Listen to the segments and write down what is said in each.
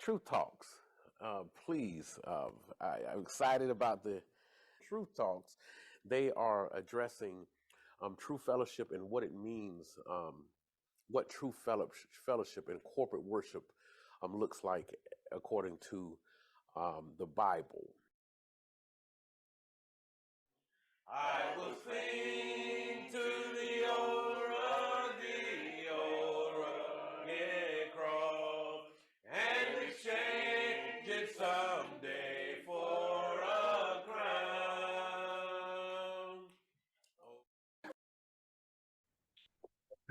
Truth Talks. Please, I'm excited about the Truth Talks. They are addressing true fellowship and what it means, what true fellowship and corporate worship looks like according to the Bible. I will sing to the old rugged cross and exchange it someday for a crown.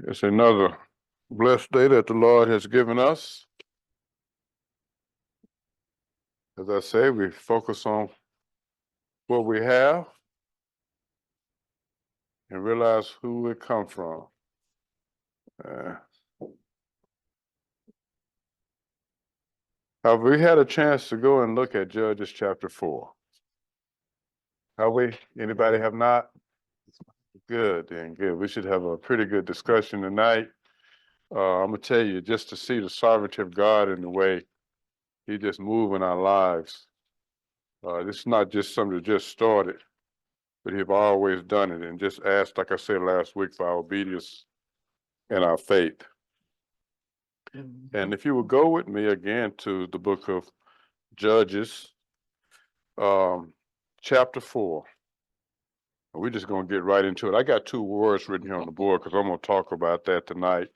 It's another blessed day that the Lord has given us. As I say, we focus on what we have and realize who we come from. Have we had a chance to go and look at Judges chapter 4? Have we? Anybody have not? Good, then good. We should have a pretty good discussion tonight. I'm going to tell you, just to see the sovereignty of God in the way He just moves in our lives. This is not just something that just started, but He's always done it, and just asked, like I said last week, for our obedience and our faith. And if you would go with me again to the book of Judges, chapter 4. We're just going to get right into it. I got two words written here on the board because I'm going to talk about that tonight.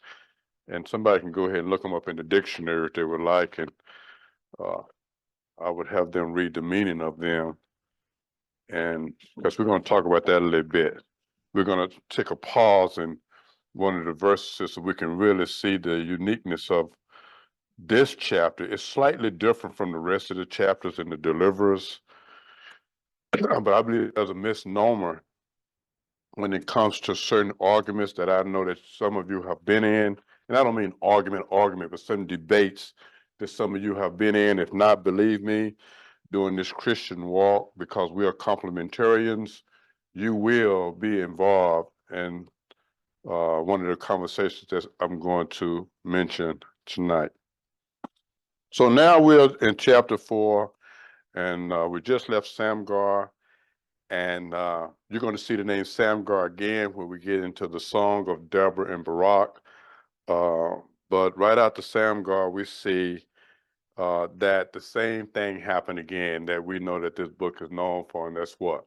And somebody can go ahead and look them up in the dictionary if they would like. And I would have them read the meaning of them. And because we're going to talk about that a little bit. We're going to take a pause in one of the verses so we can really see the uniqueness of this chapter. It's slightly different from the rest of the chapters in the deliverers. But I believe there's a misnomer when it comes to certain arguments that I know that some of you have been in. And I don't mean argument, but some debates that some of you have been in. If not, believe me, doing this Christian walk, because we are complementarians, you will be involved in one of the conversations that I'm going to mention tonight. So now we're in chapter 4, and we just left Samgar, and you're going to see the name Samgar again when we get into the song of Deborah and Barak. But right after Samgar, we see that the same thing happened again that we know that this book is known for, and that's what?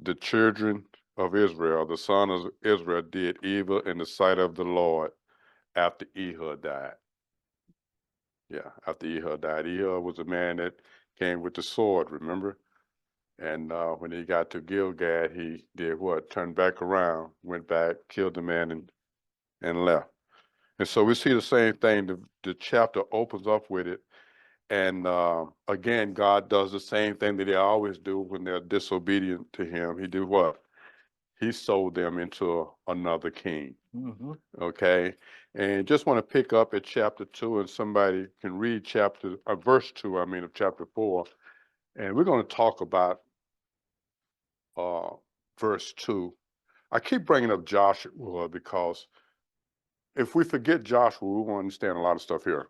The children of Israel, the son of Israel, did evil in the sight of the Lord after Ehud died. Yeah, after Ehud died. Ehud was a man that came with the sword, remember? And when he got to Gilgad, he did what? Turned back around, went back, killed the man, and left. And so we see the same thing. The chapter opens up with it. And again, God does the same thing that He always do when they're disobedient to Him. He did what? He sold them into another king. Mm-hmm. Okay. And just want to pick up at chapter 2, and somebody can read verse 2, of chapter 4. And we're going to talk about verse 2. I keep bringing up Joshua because if we forget Joshua, we won't understand a lot of stuff here.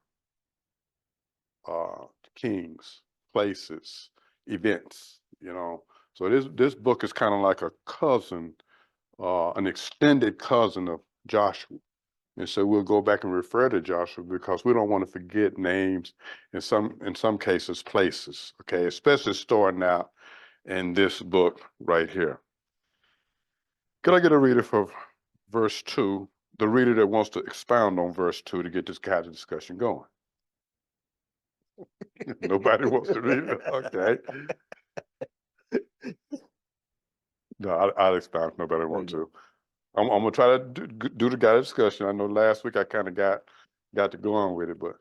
Kings, places, events, So this book is kind of like a cousin, an extended cousin of Joshua. And so we'll go back and refer to Joshua because we don't want to forget names, in some cases, places, okay, especially starting out in this book right here. Could I get a reader for verse 2, the reader that wants to expound on verse 2 to get this kind of discussion going? Nobody wants to read it? Okay. No, I'll expound if nobody wants to. I'm going to try to do the guided discussion. I know last week I kind of got to go on with it, but.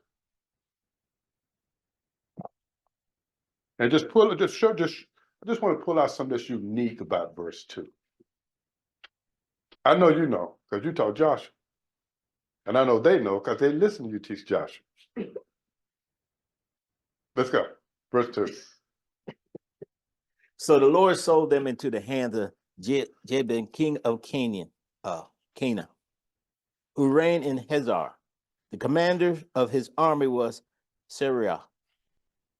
And I just want to pull out something that's unique about verse 2. I know you know, because you taught Joshua. And I know they know, because they listen to you teach Joshua. Let's go. Verse 2. So the Lord sold them into the hands of Jabin, king of Canaan, who reigned in Hazor. The commander of his army was Syria,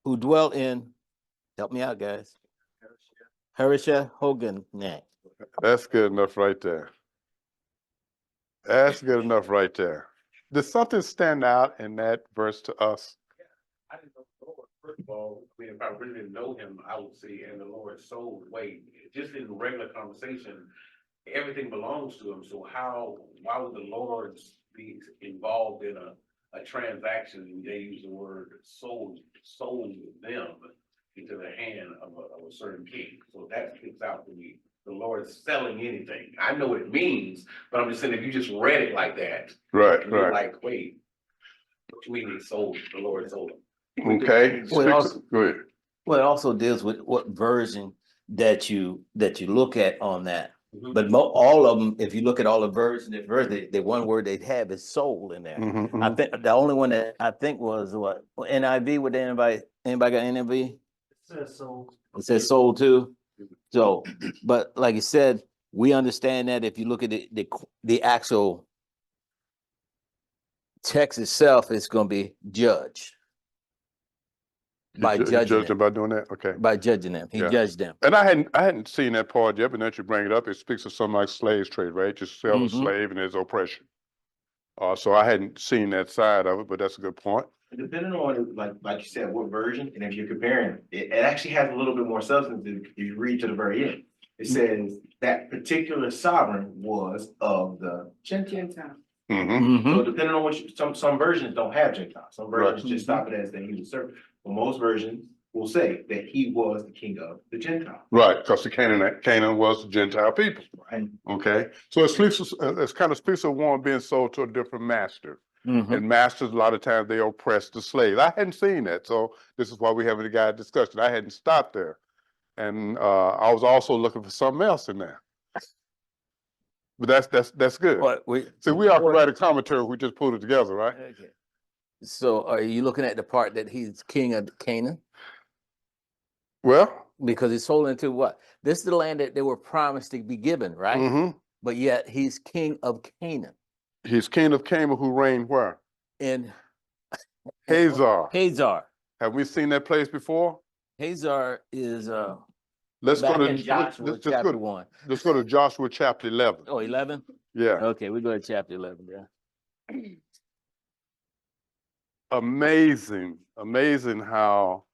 who dwelt in, help me out, guys, Harisha Hoganak. That's good enough right there. That's good enough right there. Does something stand out in that verse to us? I didn't know the Lord. First of all, I mean, if I really didn't know him, I would say, and the Lord sold away. Just in regular conversation, everything belongs to him. So why would the Lord be involved in a transaction? They use the word sold them into the hand of a certain king. So that sticks out to me. The Lord's selling anything. I know what it means, but I'm just saying if you just read it like that, Right, and you're right. like, wait, what you mean he sold? The Lord sold him. Okay. Well, Speak- also- Go ahead. Well, it also deals with what version that you look at on that. Mhm. But all of them, if you look at all the versions, the one word they have is soul in there. Mhm, I mhm. think the only one that I think was what NIV. Would anybody got NIV? Says so. It says soul too. So, but like you said, we understand that if you look at the actual text itself, it's going to be judged by You judging judged them. them by doing that? Okay. By judging them, he Yeah. judged them. And I hadn't seen that part yet, but now that you bring it up, it speaks of something like slave trade, right? Just sell a Mhm. slave and there's oppression. So I hadn't seen that side of it, but that's a good point. Depending on, like you said, what version, and if you're comparing, it actually has a little bit more substance if you read to the very end. It says that particular sovereign was of the Gentile. Mm-hmm. So depending on which, some versions don't have Gentile, some versions Right. just stop it as that he was servant. But most versions will say that he was the king of the Gentile. Right, because the Canaan was the Gentile people. Right. Okay, so it's kind of speaks of one being sold to a different master. Mhm. And masters, a lot of times they oppress the slave. I hadn't seen that, so this is why we having a guy discussion. I hadn't stopped there, and I was also looking for something else in there. But that's good. What we See, we all can write a commentary. We just pulled it together, right? Okay. So are you looking at the part that he's king of Canaan? Well, Because he's sold into what? This is the land that they were promised to be given, right? mm-hmm. But yet he's king of Canaan. He's king of Canaan who reigned where? In Hazar. Hazar. Have we seen that place before? Hazar is Let's back go to in Joshua let's chapter go, 1. let's go to Joshua chapter 11. Oh, 11? Yeah. Okay, we go to chapter 11, yeah. Amazing how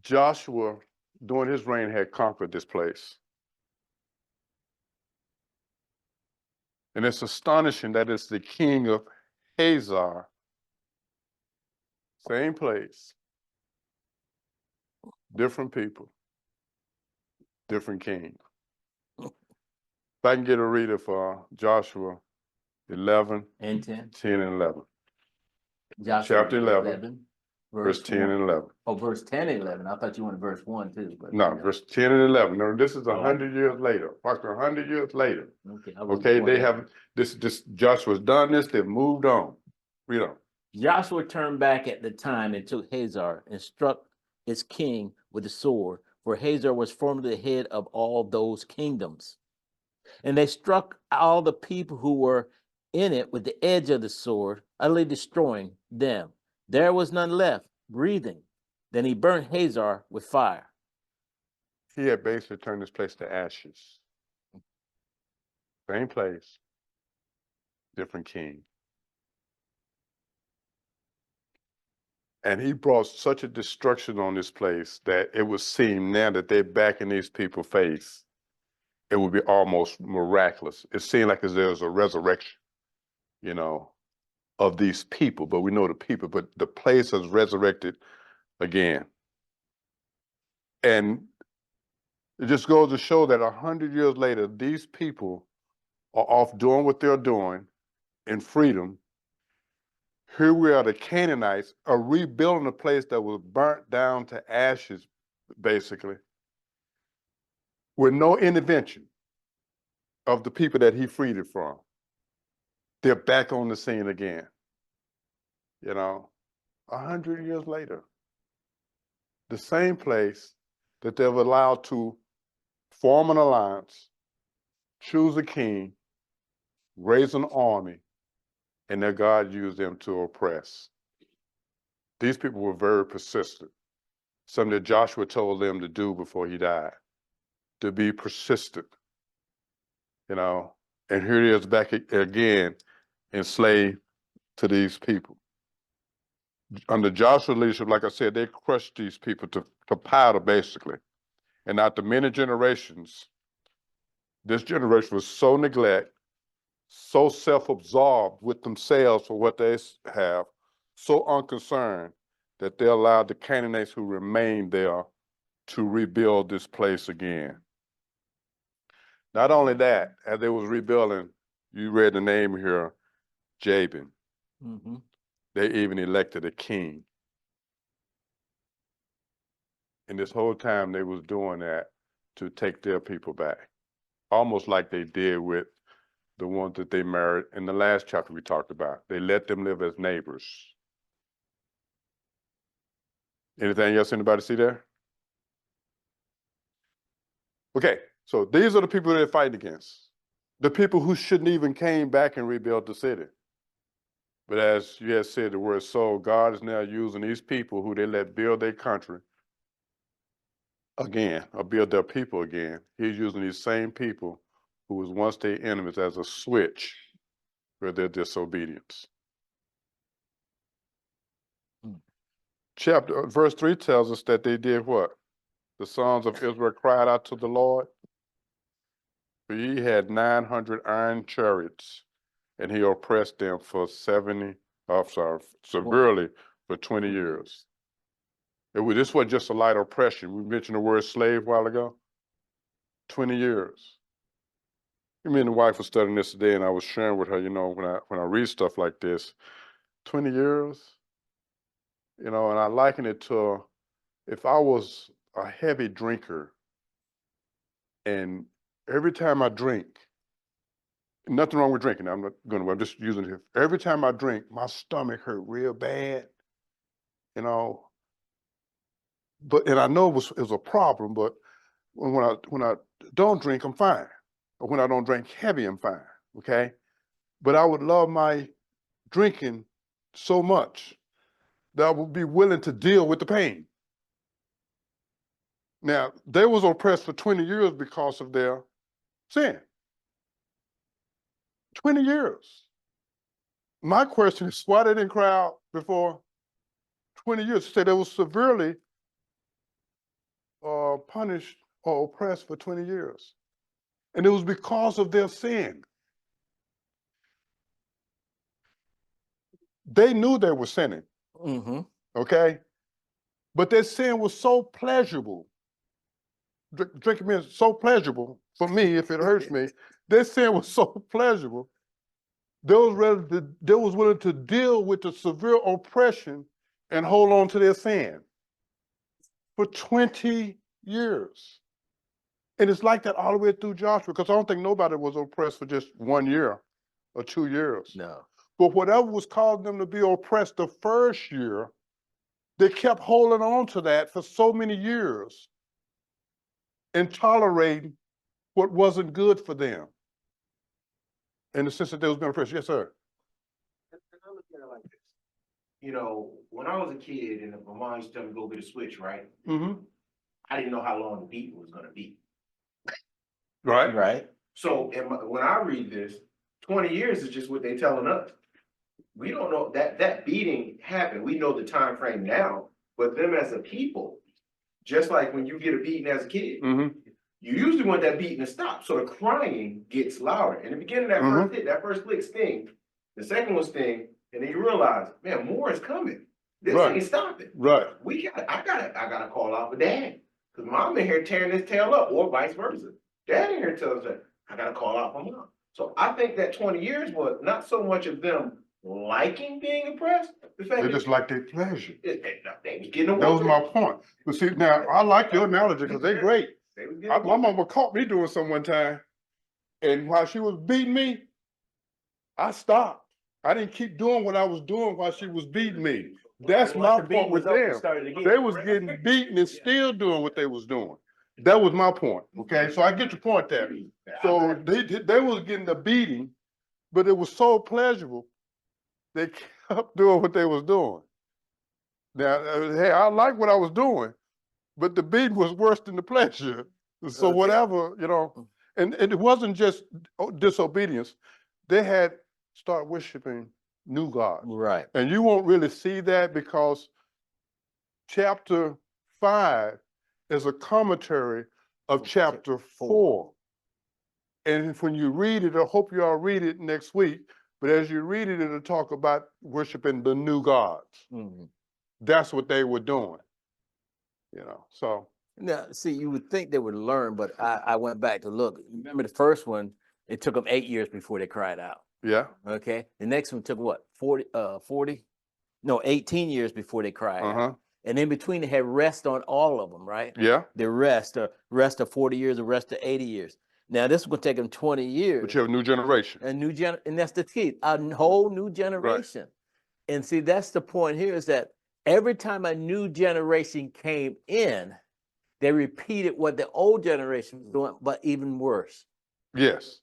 Joshua during his reign had conquered this place. And it's astonishing that it's the king of Hazar, same place, different people, different king. If I can get a reader for Joshua 11, And 10. 10 and 11. Joshua Chapter 11, verse 10 1. and 11. Oh, verse 10 and 11. I thought you wanted verse 1 too. But No, verse 10 and 11. No, this is Oh. 100 years later, approximately 100 years later. Okay, I was Okay, before they that. have this Joshua's done this, they've moved on. Read on. Joshua turned back at the time and took Hazar and struck its king with the sword, for Hazar was formerly the head of all those kingdoms. And they struck all the people who were in it with the edge of the sword, utterly destroying them. There was none left breathing. Then he burnt Hazar with fire. He had basically turned this place to ashes. Same place, different king. And he brought such a destruction on this place that it would seem now that they're back in these people's face, it would be almost miraculous. It seemed like there's a resurrection, you know, of these people, but we know the people, but the place has resurrected again. And it just goes to show that 100 years later, these people are off doing what they're doing in freedom. Here we are, the Canaanites are rebuilding a place that was burnt down to ashes, basically, with no intervention of the people that he freed it from. They're back on the scene again. You know, 100 years later, the same place that they've allowed to form an alliance, choose a king, raise an army, and that God used them to oppress. These people were very persistent. Something that Joshua told them to do before he died, to be persistent, you know. And here it is back again, enslaved to these people. Under Joshua's leadership, like I said, they crushed these people to powder, basically. And after many generations, this generation was so neglect, so self-absorbed with themselves for what they have, so unconcerned that they allowed the Canaanites who remained there to rebuild this place again. Not only that, as they was rebuilding, you read the name here, Jabin. Mm-hmm. They even elected a king. And this whole time they was doing that to take their people back. Almost like they did with the ones that they married in the last chapter we talked about. They let them live as neighbors. Anything else anybody see there? Okay, so these are the people they're fighting against. The people who shouldn't even came back and rebuilt the city. But as you had said, the word soul, God is now using these people who they let build their country again, or build their people again. He's using these same people who was once their enemies as a switch for their disobedience. Verse 3 tells us that they did what? The sons of Israel cried out to the Lord. For he had 900 iron chariots, and he oppressed them for severely for 20 years. This wasn't just a light oppression. We mentioned the word slave a while ago. 20 years. Me and the wife was studying this today, and I was sharing with her, you know, when I read stuff like this, 20 years, you know, and I liken it to if I was a heavy drinker, and every time I drink, nothing wrong with drinking. I'm just using it. Every time I drink, my stomach hurt real bad, you know. And I know it was a problem, but when I don't drink, I'm fine. Or when I don't drink heavy, I'm fine. Okay. But I would love my drinking so much that I would be willing to deal with the pain. Now, they was oppressed for 20 years because of their sin. 20 years. My question is, why they didn't cry out before 20 years? Say they was severely punished or oppressed for 20 years. And it was because of their sin. They knew they were sinning, Mm-hmm. okay? But their sin was so pleasurable. Drinking beer is so pleasurable for me, if it hurts me. Their sin was so pleasurable. They was willing to deal with the severe oppression and hold on to their sin for 20 years. And it's like that all the way through Joshua, because I don't think nobody was oppressed for just 1 year or 2 years. No. But whatever was causing them to be oppressed the first year, they kept holding on to that for so many years and tolerating what wasn't good for them. In the sense that they was being oppressed. Yes, sir. And I look at it like this. You know, when I was a kid and my mom used to tell me go get a switch, right? Mm-hmm. I didn't know how long the beating was gonna be. Right. Right. So when I read this, 20 years is just what they're telling us. We don't know that beating happened. We know the time frame now, but them as a people, just like when you get a beating as a kid, Mm-hmm. you usually want that beating to stop. So the crying gets louder. In the beginning, that first hit, that first lick sting, the second one sting, and then you realize, man, more is coming. This ain't stopping. Right. I gotta call out for dad. Because mom in here tearing his tail up, or vice versa. Dad in here tells her, I gotta call out for mom. So I think that 20 years was not so much of them liking being oppressed. The fact They that just like their pleasure. they was getting away. That was with my it. point. But see, now I like your analogy because they're great. They was getting My away with mama caught me doing something one time, and while she was beating me, I stopped. I didn't keep doing what I was doing while she was beating me. That's And once my the beating point with was over, you them. started again. They was getting beaten and still doing what they was doing. That was my point. Okay, so I get your point there. So they was getting the beating, but it was so pleasurable they kept doing what they was doing. Now, hey, I like what I was doing, but the beating was worse than the pleasure. So whatever, and it wasn't just disobedience. They had start worshiping new gods. Right. And you won't really see that because chapter 5 is a commentary of chapter 4. And when you read it, I hope you all read it next week, but as you read it, it'll talk about worshiping the new gods. Mhm. That's what they were doing, so. Now, see, you would think they would learn, but I went back to look. Remember the first one, it took them 8 years before they cried out. Yeah. Okay. The next one took what? 18 years before they cried out. And in between, they had rest on all of them, right? Yeah. The rest of 40 years, the rest of 80 years. Now, this is going to take them 20 years. But you have a new generation. And that's the key, a whole new generation. Right. And see, that's the point here is that every time a new generation came in, they repeated what the old generation was doing, but even worse. Yes.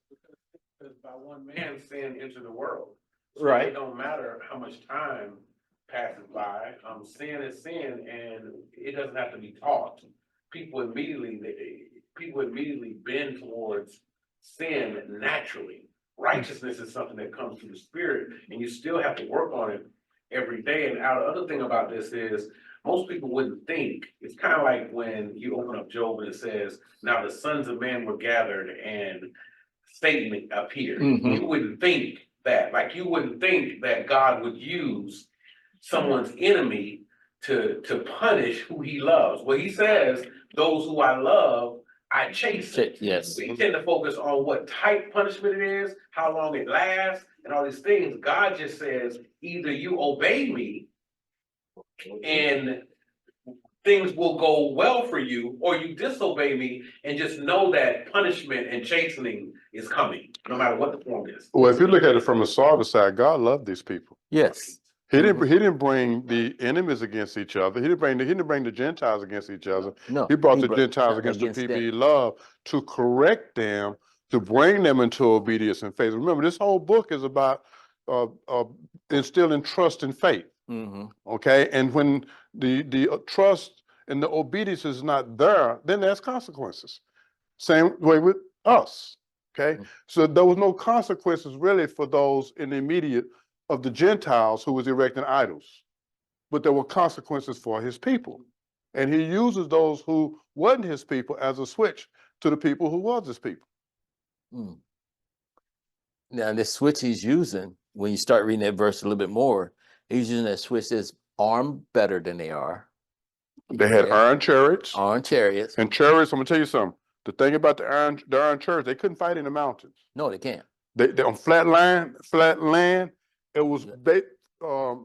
Because by one man sin entered the world. So Right. It don't matter how much time passes by. Sin is sin, and it doesn't have to be taught. People immediately bend towards sin naturally. Righteousness is something that comes through the Spirit, and you still have to work on it every day. And the other thing about this is most people wouldn't think. It's kind of like when you open up Job and it says, "Now the sons of men were gathered and Satan appeared." Mhm. You wouldn't think that. Like you wouldn't think that God would use someone's enemy to punish who he loves. Well, he says, "Those who I love, I chasten." Yes. We tend to focus on what type punishment it is, how long it lasts, and all these things. God just says, either you obey me and things will go well for you, or you disobey me and just know that punishment and chastening is coming, no matter what the form is. Well, if you look at it from the Sarver side, God loved these people. Yes. He didn't bring the enemies against each other. He didn't bring the Gentiles against each other. No. He brought the Gentiles against the people he loved to correct them, to bring them into obedience and faith. Remember, this whole book is about instilling trust and faith. Mm-hmm. Okay, and when the trust and the obedience is not there, then there's consequences. Same way with us. Okay, so there was no consequences really for those in the immediate of the Gentiles who was erecting idols, but there were consequences for his people, and he uses those who wasn't his people as a switch to the people who was his people. Mm. Now, this switch he's using, when you start reading that verse a little bit more, he's using that switch that's armed better than they are. They had iron chariots. Iron chariots. And chariots, I'm gonna tell you something. The thing about the iron chariots, they couldn't fight in the mountains. No, they can't. They on flat land, it was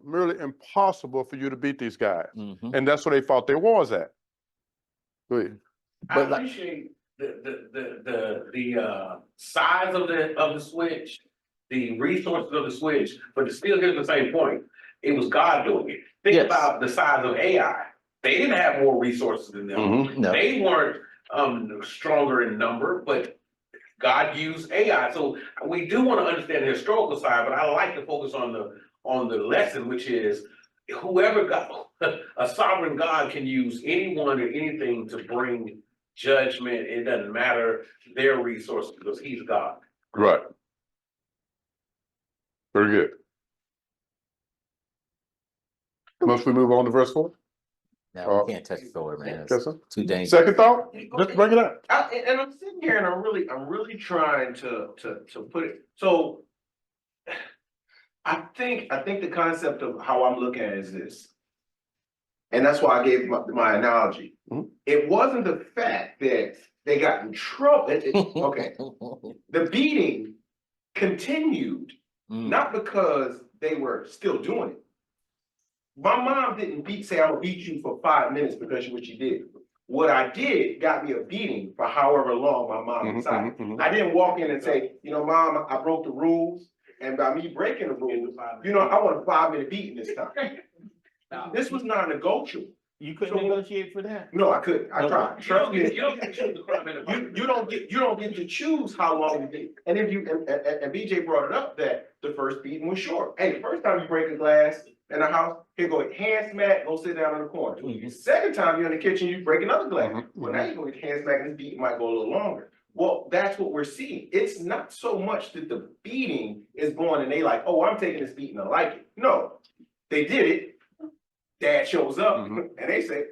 merely impossible for you to beat these guys. Mm-hmm. And that's where they fought their wars at. Go ahead. I appreciate the size of the switch, the resources of the switch, but it still gives the same point. It was God doing it. Think about the size of AI. They didn't have more resources than them. Mm-hmm. No. They weren't stronger in number, but God used AI. So we do want to understand the historical side, but I like to focus on the lesson, which is whoever a sovereign God can use anyone or anything to bring judgment. It doesn't matter their resources because he's God. Right. Very good. Must we move on to verse 4? No, we can't touch the sword, man. Yes, sir. Too dangerous. Second thought? Just bring it up. And I'm sitting here and I'm really trying to put it, so. I think the concept of how I'm looking at it is this. And that's why I gave my analogy. Mhm. It wasn't the fact that they got in trouble. Okay. The beating continued, not because they were still doing it. My mom didn't say, "I'm gonna beat you for 5 minutes because of what you did." What I did got me a beating for however long my mom decided. I didn't walk in and say, "Mom, I broke the rules. And by me breaking the rules, I want a 5-minute beating this time." This was non-negotiable. You couldn't So- negotiate for that? No, I couldn't. I Okay. tried. You Trust don't me. get, you don't get to choose the crime in the You don't get to choose how long you get. And if you, and BJ brought it up that the first beating was short. Hey, the first time you break a glass in a house, here go hand smack, go sit down in the corner. Mhm. Second time you're in the kitchen, you break another glass. Mhm, Well, now you're gonna get hand smack, and this beating might go a little longer. Well, that's what we're seeing. It's not so much that the beating is going and they like, oh, I'm taking this beating, I like it. No, they did it. Dad shows up Mhm. and they say,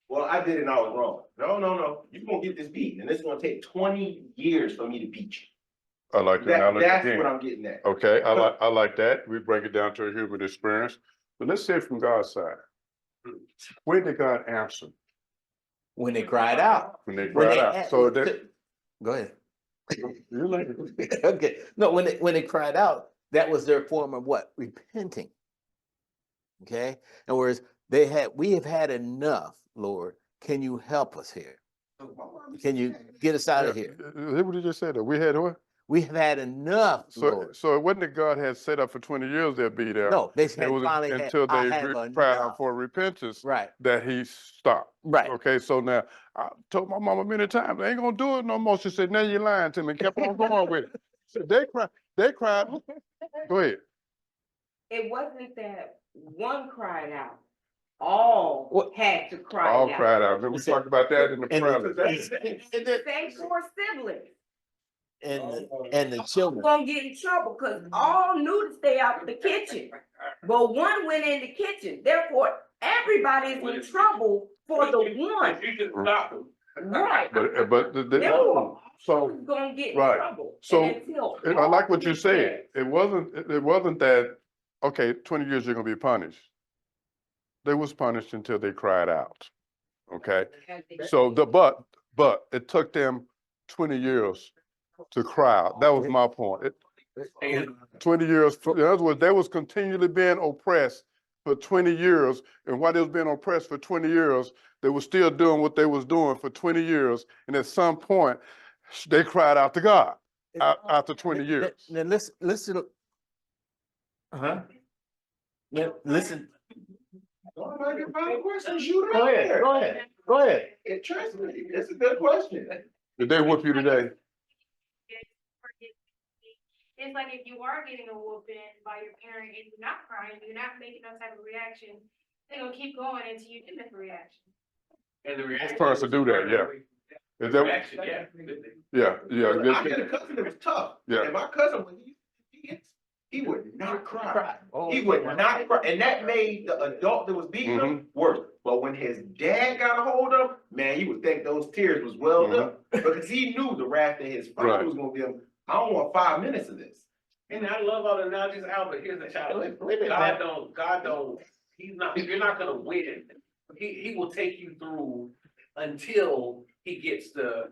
well, I did it and I was wrong. No, you're gonna get this beaten and it's gonna take 20 years for me to beat you. I like the analogy That's again. what I'm getting at. Okay, I like that. We bring it down to a human experience. But let's say from God's side. When did God answer? When they cried out. When they When cried they out. had- So that, Go ahead. you like, Okay, no, when they cried out, that was their form of what? Repenting. Okay, in other words, we have had enough, Lord. Can you help us here? Can you get us out of here? What did you just say? That we had what? We have had enough, So, Lord. so it wasn't that God had set up for 20 years they'll be there. No, they It had was finally until I they have cried out enough. for repentance Right, that he stopped. right. Okay, so now I told my mama many times, I ain't gonna do it no more. She said, now you're lying to me, and kept on going with it. So they cried. Go ahead. It wasn't that one cried out, all What? had to cry All out. cried out. Remember we talked about that in the And prayer. Same for siblings. And the children. Gonna get in trouble because all knew to stay out of the kitchen. But one went in the kitchen, therefore everybody is in trouble for the one. You can stop them. Right. But Therefore, so who's gonna get in right. trouble? So, And until I like what you all said. It wasn't that, okay, 20 years you're gonna be punished. They was punished until they cried out. Okay, so but it took them 20 years to cry out. That was my point. And 20 years, in other words, they was continually being oppressed for 20 years. And while they was being oppressed for 20 years, they were still doing what they was doing for 20 years. And at some point, they cried out to God after 20 years. Now listen. Huh? Now, listen. Go ahead. Go ahead. It trust me, it's a good question. Did they whoop you today? It's like if you are getting a whooping by your parent and you're not crying, you're not making no type of reaction, they're gonna keep going until you do make a reaction. the reaction. parents will do that, yeah. Is that, Reaction, yeah. yeah. I had a cousin that was tough. Yeah. And my cousin, when he would not cry. Oh, He would not cry, and that made the adult that was beating him worse. But when his dad got a hold of him, man, you would think those tears was welled up because he knew the wrath that his father Right. was gonna give him. I don't want 5 minutes of this. And I love all the analogies, Albert, here's the challenge. God don't, you're not gonna win. He will take you through until he gets the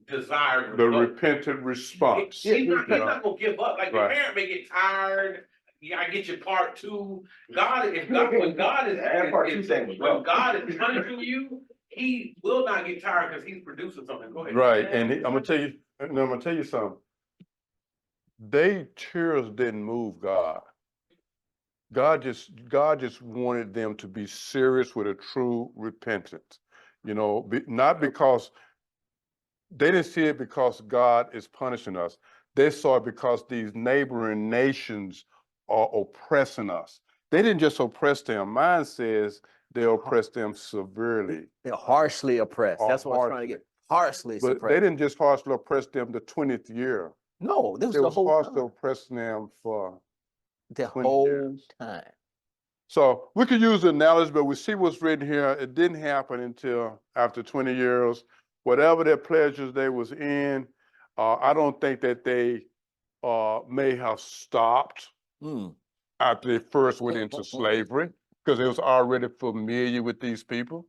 desired The result. repentant response. He's not Yeah. gonna give up, like your Right. parent may get tired, yeah, I get your part two. When God is, That part two thing was when rough. God is punishing you, he will not get tired because he's producing something, go ahead. Right, and I'm gonna tell you something. They tears didn't move God. God just wanted them to be serious with a true repentance. You know, not because they didn't see it because God is punishing us. They saw it because these neighboring nations are oppressing us. They didn't just oppress them. Mine says they oppressed them severely. They're harshly oppressed. Or That's what I'm trying to get. Harshly But they suppressed. didn't just harshly oppress them the 20th year. No, this was They the was whole harshly time. oppressing them for. The 20 whole years. time. So we could use the analogy, but we see what's written here. It didn't happen until after 20 years. Whatever their pleasures they was in, I don't think that they may have stopped Hmm. after they first went into slavery because they was already familiar with these people.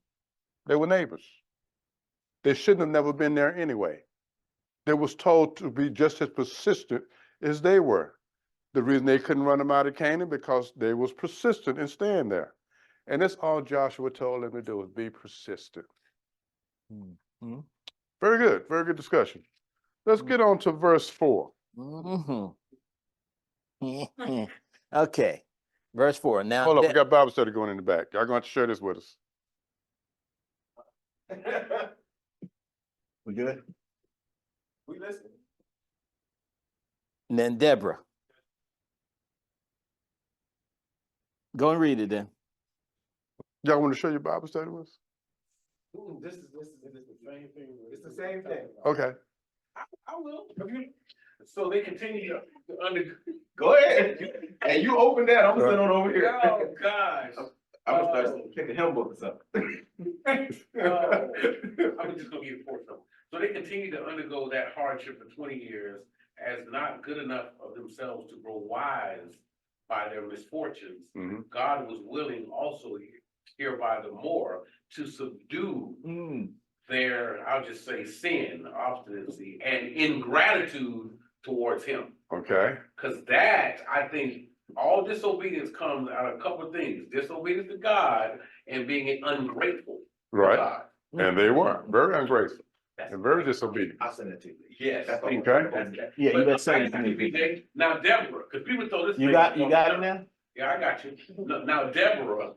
They were neighbors. They shouldn't have never been there anyway. They was told to be just as persistent as they were. The reason they couldn't run them out of Canaan because they was persistent in staying there. And that's all Joshua told them to do was be persistent. Mhm. Very good discussion. Let's get on to verse 4. Mhm. Okay, verse 4. Now, Hold up, we got Bible study going in the back. Y'all going to share this with us. We good? We listening. And then Deborah. Go and read it then. Y'all want to show your Bible study with us? This is the same thing. It's the same thing. Okay. I will. So they continue to Go ahead. And you open that, I'm sitting on over here. Oh, gosh. I'm gonna start picking him books up. I'm just gonna give you a portion. So they continue to undergo that hardship for 20 years as not good enough of themselves to grow wise by their misfortunes. Mhm. God was willing also hereby the more to subdue their, I'll just say, sin, obstinacy, and ingratitude towards him. Okay. Cause that, I think, all disobedience comes out of a couple of things, disobedience to God and being ungrateful to Right. God. And they were very ungrateful That's- and very disobedient. I'll send it to you. Yes. That's all. Okay. That's- Yeah, you but better send it to I me. think BJ, now Deborah, cause people told this. You thing- got it now? Yeah, I got you. Now Deborah,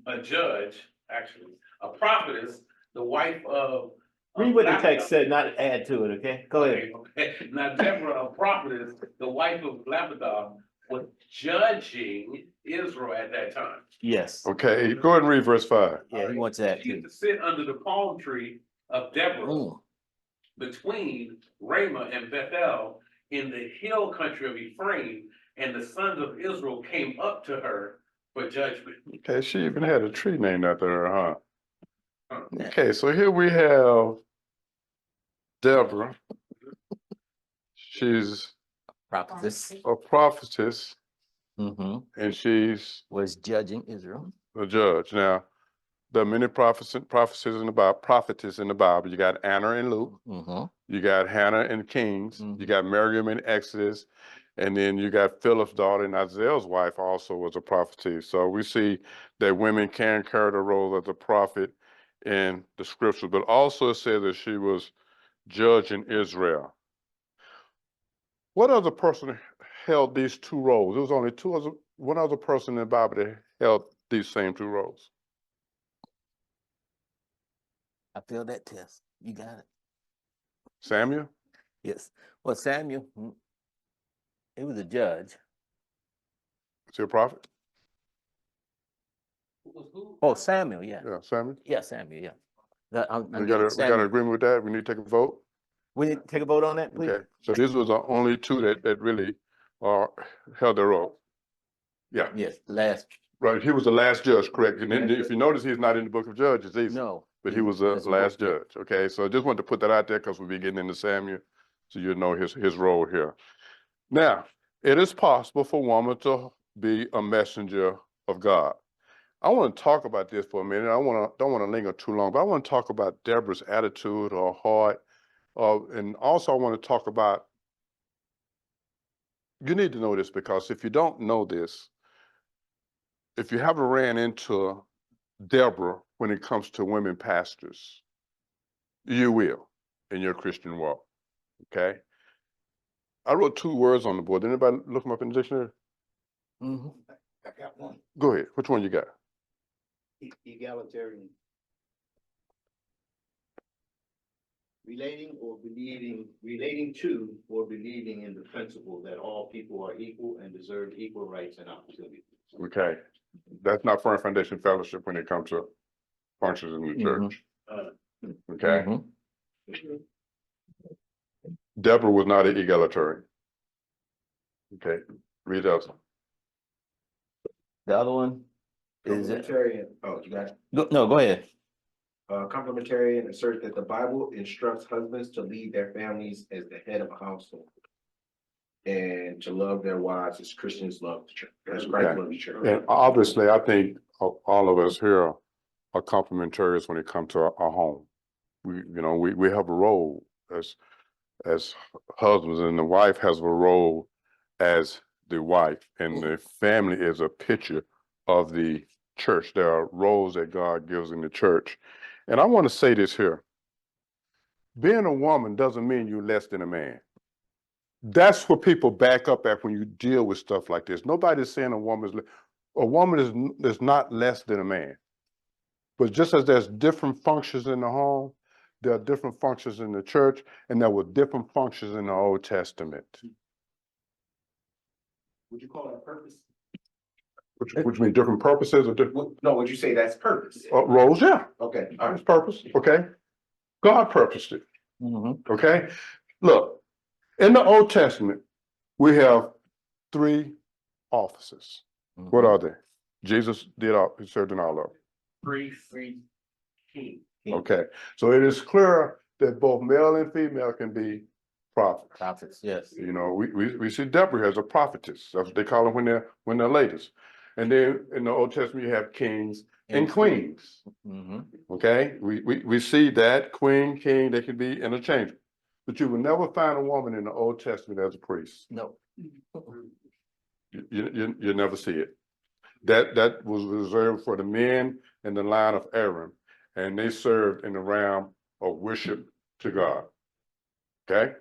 a judge, actually, a prophetess, the wife of. Read what the text said, not add to it, okay? Go ahead. Okay. Now Deborah, a prophetess, the wife of Lapidoth, was judging Israel at that time. Yes. Okay, go ahead and read verse 5. Yeah, he wants that She used too. to sit under the palm tree of Deborah Mm. between Ramah and Bethel in the hill country of Ephraim, and the sons of Israel came up to her for judgment. Okay, she even had a tree named after her, huh? Huh. Okay, so here we have Deborah. She's Prophetess. a prophetess and she's Was judging Israel. a judge. Now, there are many prophecies in the Bible, prophetess in the Bible. You got Anna in Luke, you got Hannah in Kings, you got Miriam in Exodus, and then you got Philip's daughter and Isaiah's wife also was a prophetess. So we see that women can carry the role of the prophet in the scripture, but also it says that she was judging Israel. What other person held these two roles? There was only one other person in the Bible that held these same two roles. I failed that test. You got it. Samuel? Yes. Well, Samuel, he was a judge. Is he a prophet? Who? Oh, Samuel, yeah. Yeah, Samuel. Yeah, Samuel, yeah. I'm We got getting we got Samuel. an agreement with that? We need to take a vote? We need to take a vote on that, please? Okay, so these was the only two that really held their role. Yeah, Yes, last, right. He was the last judge, correct? And then if you notice, he's not in the book of Judges either. no. But he was the that's last both, yeah. judge, okay? So I just wanted to put that out there because we'll be getting into Samuel, so you know his role here. Now, it is possible for a woman to be a messenger of God. I want to talk about this for a minute. Don't want to linger too long, but I want to talk about Deborah's attitude, her heart, and also I want to talk about, you need to know this because if you don't know this, if you haven't ran into Deborah when it comes to women pastors, you will in your Christian walk, okay? I wrote two words on the board. Did anybody look them up in the dictionary? Mhm. I got one. Go ahead. Which one you got? Egalitarian. Relating to or believing in the principle that all people are equal and deserve equal rights and opportunities. Okay. That's not Firm Foundation Fellowship when it comes to functions in the church. Okay. Mhm. Deborah was not an egalitarian. Okay. Read those. The other one is, Complementarian, oh, you got it. no, go ahead. Complementarian asserts that the Bible instructs husbands to lead their families as the head of a household. And to love their wives as Christians love the church, as Christ loved the church. And obviously, I think all of us here are complementarians when it comes to our home. We have a role as husbands, and the wife has a role as the wife, and the family is a picture of the church. There are roles that God gives in the church. And I want to say this here. Being a woman doesn't mean you're less than a man. That's what people back up at when you deal with stuff like this. Nobody's saying a woman is not less than a man. But just as there's different functions in the home, there are different functions in the church, and there were different functions in the Old Testament. Would you call that purpose? Which mean different purposes or different No, would you say that's purpose? roles? Yeah, Okay, all it's right. purpose, okay? God purposed it, Mhm. okay? Look, in the Old Testament, we have 3 offices. What Mhm. are they? Jesus did all, he served in all of them. Priest, king. Okay, so it is clear that both male and female can be prophets. Prophets, yes. You know, we see Deborah as a prophetess. That's what they call them when they're ladies. And then in the Old Testament, you have kings and queens. Mhm. Okay, we see that queen, king, they can be interchangeable. But you will never find a woman in the Old Testament as a priest. No. You never see it. That was reserved for the men in the line of Aaron, and they served in the realm of worship to God. Okay,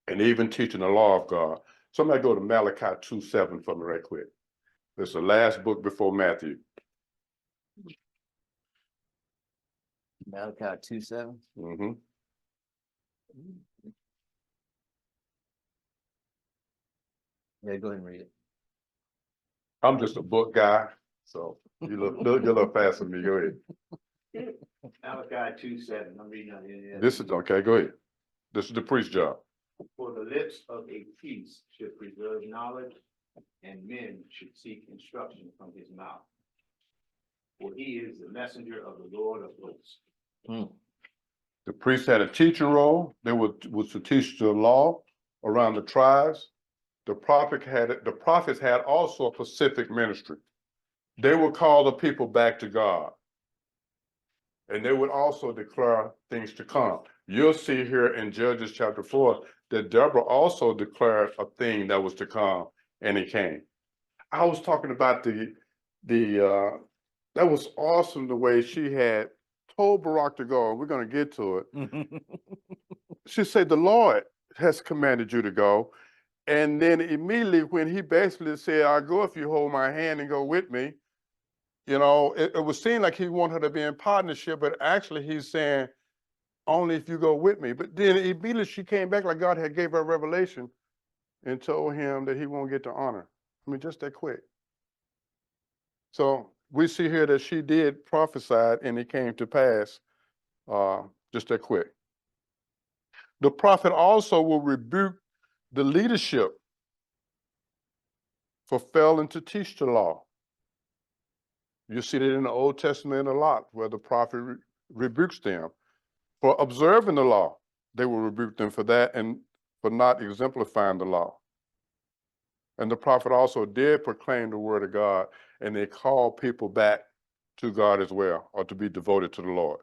and even teaching the law of God. Somebody go to Malachi 2:7 for me right quick. It's the last book before Matthew. Malachi 2:7. hmm Yeah, go ahead and read it. I'm just a book guy, so you're a little faster than me. Go ahead. Malachi 2:7, I'm reading out here. This is okay. Go ahead. This is the priest's job. For the lips of a priest should preserve knowledge, and men should seek instruction from his mouth. For he is the messenger of the Lord of hosts. The priest had a teaching role. They was to teach the law around the tribes. The prophets had also a specific ministry. They would call the people back to God. And they would also declare things to come. You'll see here in Judges chapter 4 that Deborah also declared a thing that was to come, and it came. I was talking about that was awesome the way she had told Barak to go, and we're going to get to it. She said, the Lord has commanded you to go. And then immediately when he basically said, I'll go if you hold my hand and go with me, you know, it would seem like he wanted her to be in partnership, but actually he's saying, only if you go with me. But then immediately she came back like God had gave her a revelation and told him that he won't get the honor. I mean, just that quick. So we see here that she did prophesy and it came to pass just that quick. The prophet also will rebuke the leadership for failing to teach the law. You see that in the Old Testament a lot, where the prophet rebukes them for observing the law. They will rebuke them for that and for not exemplifying the law. And the prophet also did proclaim the word of God, and they called people back to God as well, or to be devoted to the Lord.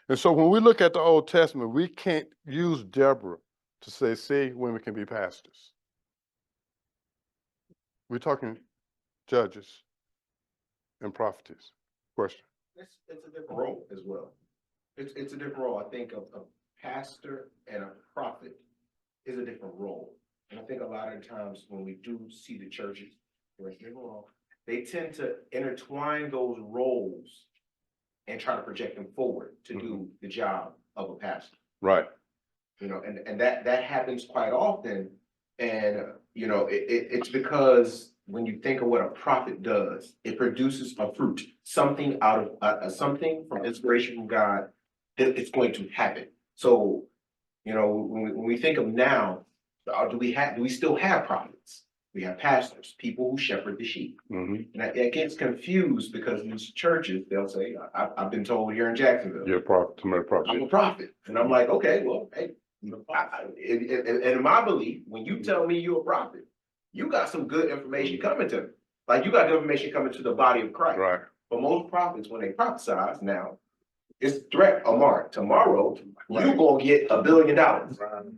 And so when we look at the Old Testament, we can't use Deborah to say, see, women can be pastors. We're talking judges and prophetess. Question? It's a different role as well. It's a different role. I think a pastor and a prophet is a different role. And I think a lot of times when we do see the churches, they tend to intertwine those roles and try to project them forward to do the job of a pastor. Right. You know, and that happens quite often. And, you know, it's because when you think of what a prophet does, it produces a fruit, something out of something from inspiration from God that it's going to happen. So, you know, when we think of now, do we still have prophets? We have pastors, people who shepherd the sheep. And it gets confused because in these churches, they'll say, I've been told here in Jacksonville, You're a prophet, I'm a prophet. I'm a prophet. And I'm like, okay, well, hey, and in my belief, when you tell me you're a prophet, you got some good information coming to me. Like you got good information coming to the body of Christ. Right. But most prophets, when they prophesy now, it's threat, Amar. Tomorrow, you gonna get $1 billion.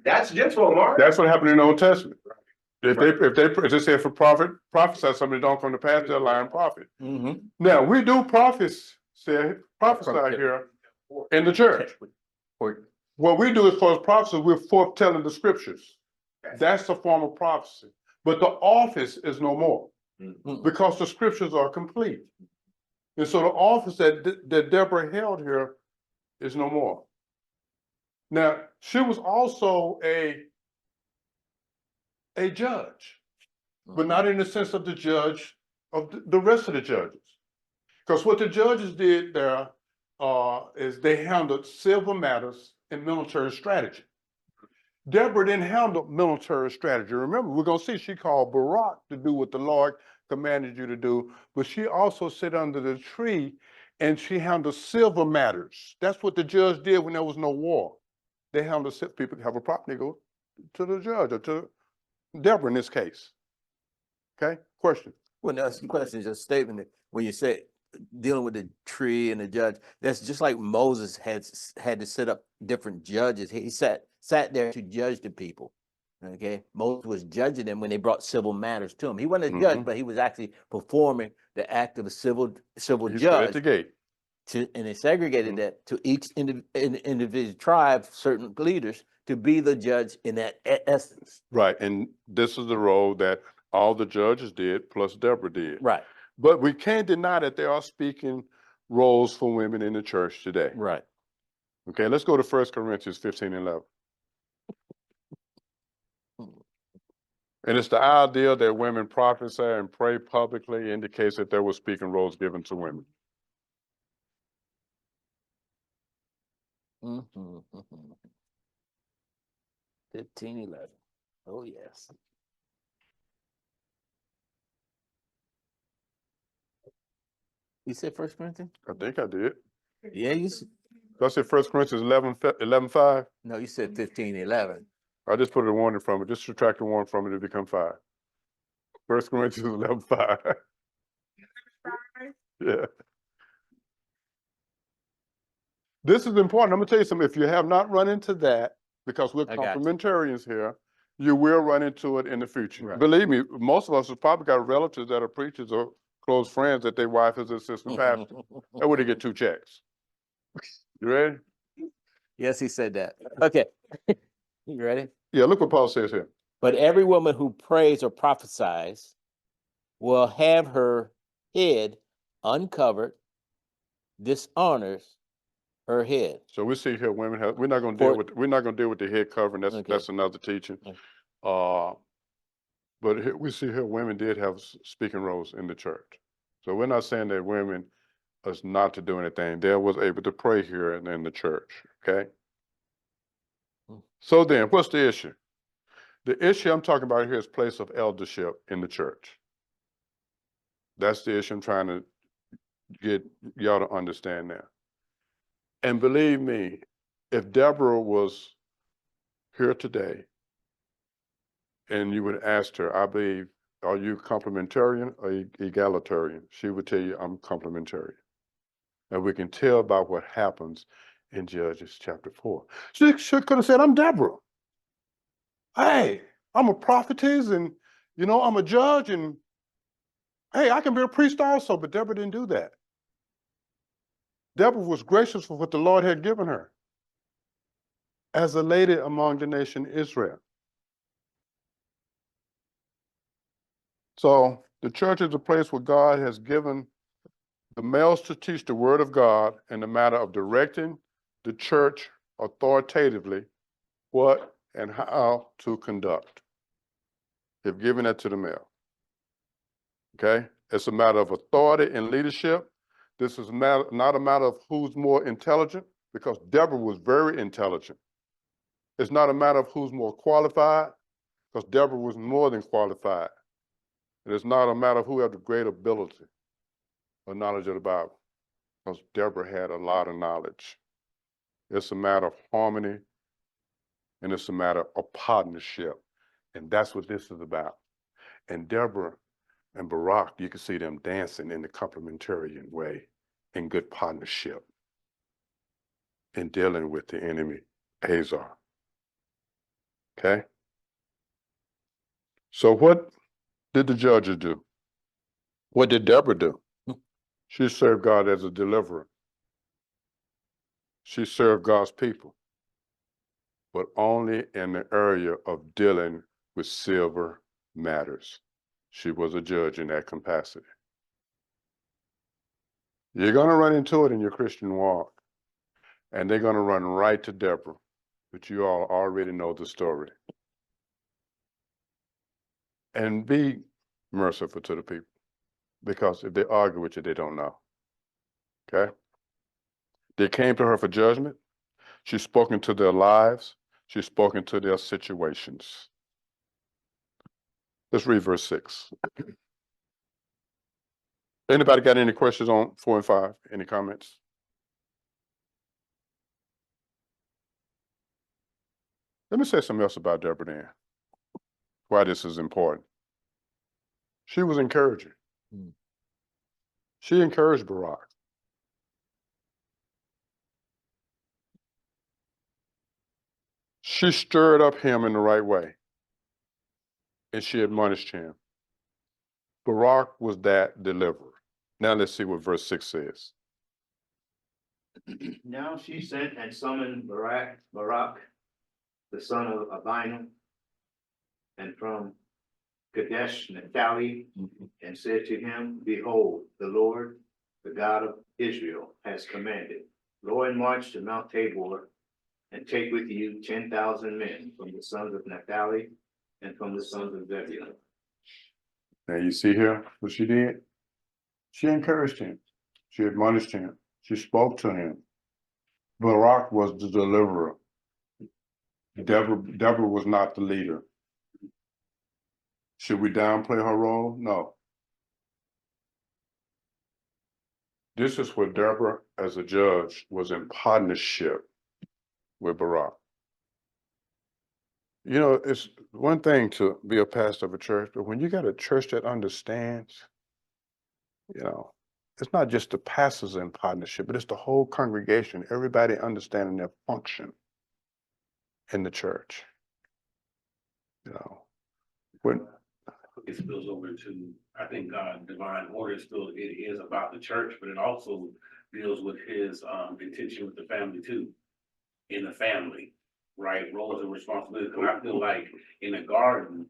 That's just for Amar. That's what happened in the Old Testament. If they say if a prophet prophesy something that don't come to pass, they're a lying prophet. Now we do prophesy here in the church. What we do as far as prophecy, we're foretelling the scriptures. That's a form of prophecy. But the office is no more because the scriptures are complete. And so the office that Deborah held here is no more. Now, she was also a judge, but not in the sense of the judge of the rest of the judges. Because what the judges did there is they handled civil matters and military strategy. Deborah didn't handle military strategy. Remember, we're going to see she called Barak to do what the Lord commanded you to do, but she also sat under the tree and she handled civil matters. That's what the judge did when there was no war. They handled people have a problem, they go to the judge or to Deborah in this case. Okay, question. Well, that's the question, just statement that when you say dealing with the tree and the judge, that's just like Moses had to set up different judges. He sat there to judge the people. Okay, Moses was judging them when they brought civil matters to him. He wasn't a judge, but he was actually performing the act of a civil He stood at judge. the gate. And they segregated that to each individual tribe, certain leaders, to be the judge in that essence. Right, and this is the role that all the judges did, plus Deborah did. Right, But we can't deny that there are speaking roles for women in the church today. right. Okay, let's go to 1 Corinthians 15:11. And it's the idea that women prophesy and pray publicly indicates that there were speaking roles given to women. Mm-hmm. 15:11. Oh, yes. You said 1 Corinthians? I think I did. Yeah, I said 1 Corinthians 11:5. no, you said 15:11. I just put a warning from it. Just subtract the one from it to become 5. 1 Corinthians 11:5. Yeah. This is important. I'm gonna tell you something. If you have not run into that, because we're I got you. complementarians here, you will run into it in the future. Right. Believe me, most of us have probably got relatives that are preachers or close friends that their wife is assistant pastor. That would they get 2 checks. You ready? Yes, he said that. Okay. You ready? Yeah, look what Paul says here. But every woman who prays or prophesies will have her head uncovered, dishonors her head. So we see here women have, we're not gonna For- deal with the head covering. That's Okay. that's another teaching. Okay. But here, we see here women did have speaking roles in the church. So we're not saying that women is not to do anything. They was able to pray here and in the church. Okay. Mm. So then, what's the issue? The issue I'm talking about here is place of eldership in the church. That's the issue I'm trying to get y'all to understand now. And believe me, if Deborah was here today and you would ask her, I believe, are you complementarian or egalitarian? She would tell you, I'm complementarian. And we can tell by what happens in Judges chapter 4. She could have said, I'm Deborah. Hey, I'm a prophetess and, I'm a judge and, hey, I can be a priest also, but Deborah didn't do that. Deborah was gracious for what the Lord had given her as a lady among the nation Israel. So the church is a place where God has given the males to teach the word of God in the matter of directing the church authoritatively what and how to conduct. They've given that to the male. Okay? It's a matter of authority and leadership. This is not a matter of who's more intelligent, because Deborah was very intelligent. It's not a matter of who's more qualified, because Deborah was more than qualified. It is not a matter of who had the great ability or knowledge of the Bible, because Deborah had a lot of knowledge. It's a matter of harmony, and it's a matter of partnership. And that's what this is about. And Deborah and Barak, you can see them dancing in the complementarian way, in good partnership, in dealing with the enemy, Hazar. Okay? So what did the judges do? What did Deborah do? She served God as a deliverer. She served God's people, but only in the area of dealing with civil matters. She was a judge in that capacity. You're gonna run into it in your Christian walk, and they're gonna run right to Deborah, but you all already know the story. And be merciful to the people, because if they argue with you, they don't know. Okay? They came to her for judgment. She's spoken to their lives. She's spoken to their situations. Let's read verse 6. Anybody got any questions on 4 and 5? Any comments? Let me say something else about Deborah then, why this is important. She was encouraging. Mm. She encouraged Barak. She stirred up him in the right way, and she admonished him. Barak was that deliverer. Now let's see what verse 6 says. Now she sent and summoned Barak, the son of Abinah, and from Kadesh Naphtali, and said to him, Behold, the Lord, the God of Israel, has commanded, Go and march to Mount Tabor, and take with you 10,000 men from the sons of Naphtali and from the sons of Zebulun. Now you see here what she did? She encouraged him. She admonished him. She spoke to him. Barak was the deliverer. Deborah was not the leader. Should we downplay her role? No. This is where Deborah, as a judge, was in partnership with Barak. You know, it's one thing to be a pastor of a church, but when you got a church that understands, you know, it's not just the pastors in partnership, but it's the whole congregation, everybody understanding their function in the church. You know, when It spills over into, I think, divine order still, it is about the church, but it also deals with his intention with the family too. In the family, right? Roles and responsibilities. And I feel like in the garden,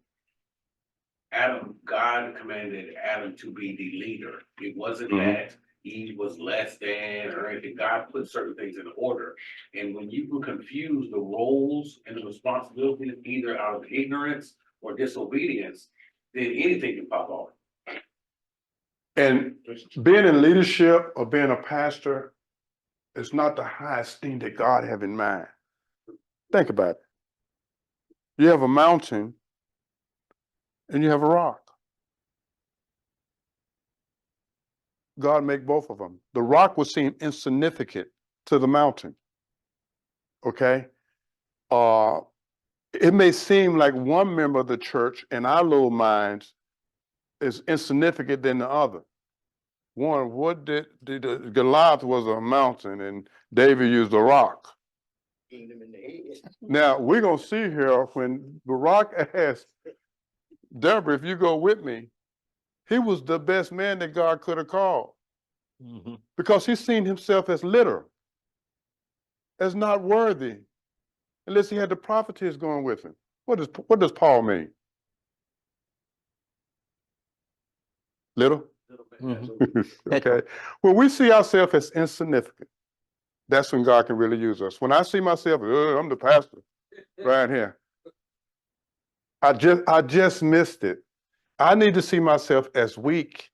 God commanded Adam to be the leader. It wasn't that Eve was less than or anything. God put certain things in order. And when you can confuse the roles and the responsibilities either out of ignorance or disobedience, then anything can pop off. And being in leadership or being a pastor is not the highest thing that God have in mind. Think about it. You have a mountain and you have a rock. God make both of them. The rock would seem insignificant to the mountain. Okay? It may seem like one member of the church in our little minds is insignificant than the other. One, what did Goliath was a mountain and David used a rock. Now we're gonna see here when Barak asked Deborah, if you go with me, he was the best man that God could have called. Because he seen himself as little, as not worthy, unless he had the prophetess going with him. What does Paul mean? Little? Okay. When we see ourselves as insignificant, that's when God can really use us. When I see myself, I'm the pastor right here. I just missed it. I need to see myself as weak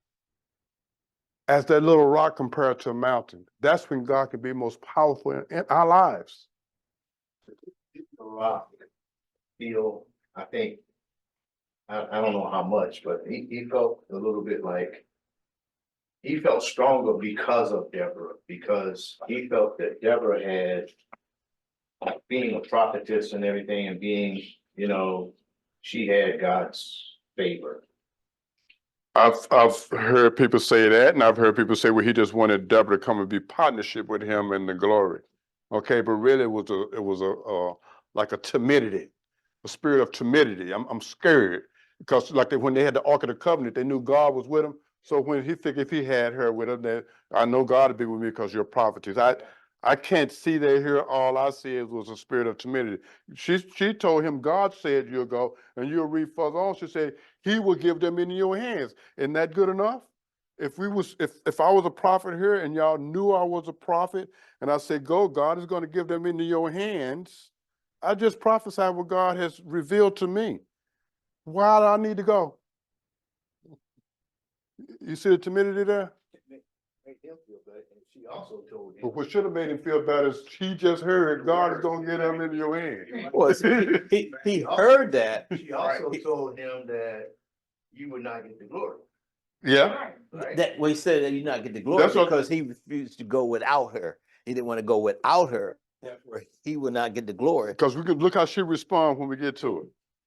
as that little rock compared to a mountain. That's when God can be most powerful in our lives. Barak feel, I think, I don't know how much, but he felt a little bit like, he felt stronger because of Deborah, because he felt that Deborah had, being a prophetess and everything and being, you know, she had God's favor. I've heard people say that, and I've heard people say, well, he just wanted Deborah to come and be partnership with him in the glory. Okay, but really it was a like a timidity, a spirit of timidity. I'm scared because like when they had the Ark of the Covenant, they knew God was with them. So when he figured if he had her with him, then I know God would be with me because you're a prophetess. I can't see that here. All I see was a spirit of timidity. She told him, God said you'll go, and you'll read further on. She said, he will give them into your hands. Isn't that good enough? if I was a prophet here and y'all knew I was a prophet, and I said, go, God is gonna give them into your hands, I just prophesied what God has revealed to me. Why do I need to go? You see the timidity there? Made him feel good, and she also told him. But what should have made him feel better is he just heard God is gonna get them into your hands. Well, see, he heard that. She also told him that you would not get the glory. Yeah, Right? That we said that you not get the glory That's what- because he refused to go without her. He didn't want to go without her. Therefore, he would not get the glory. because we can look how she responds when we get to it.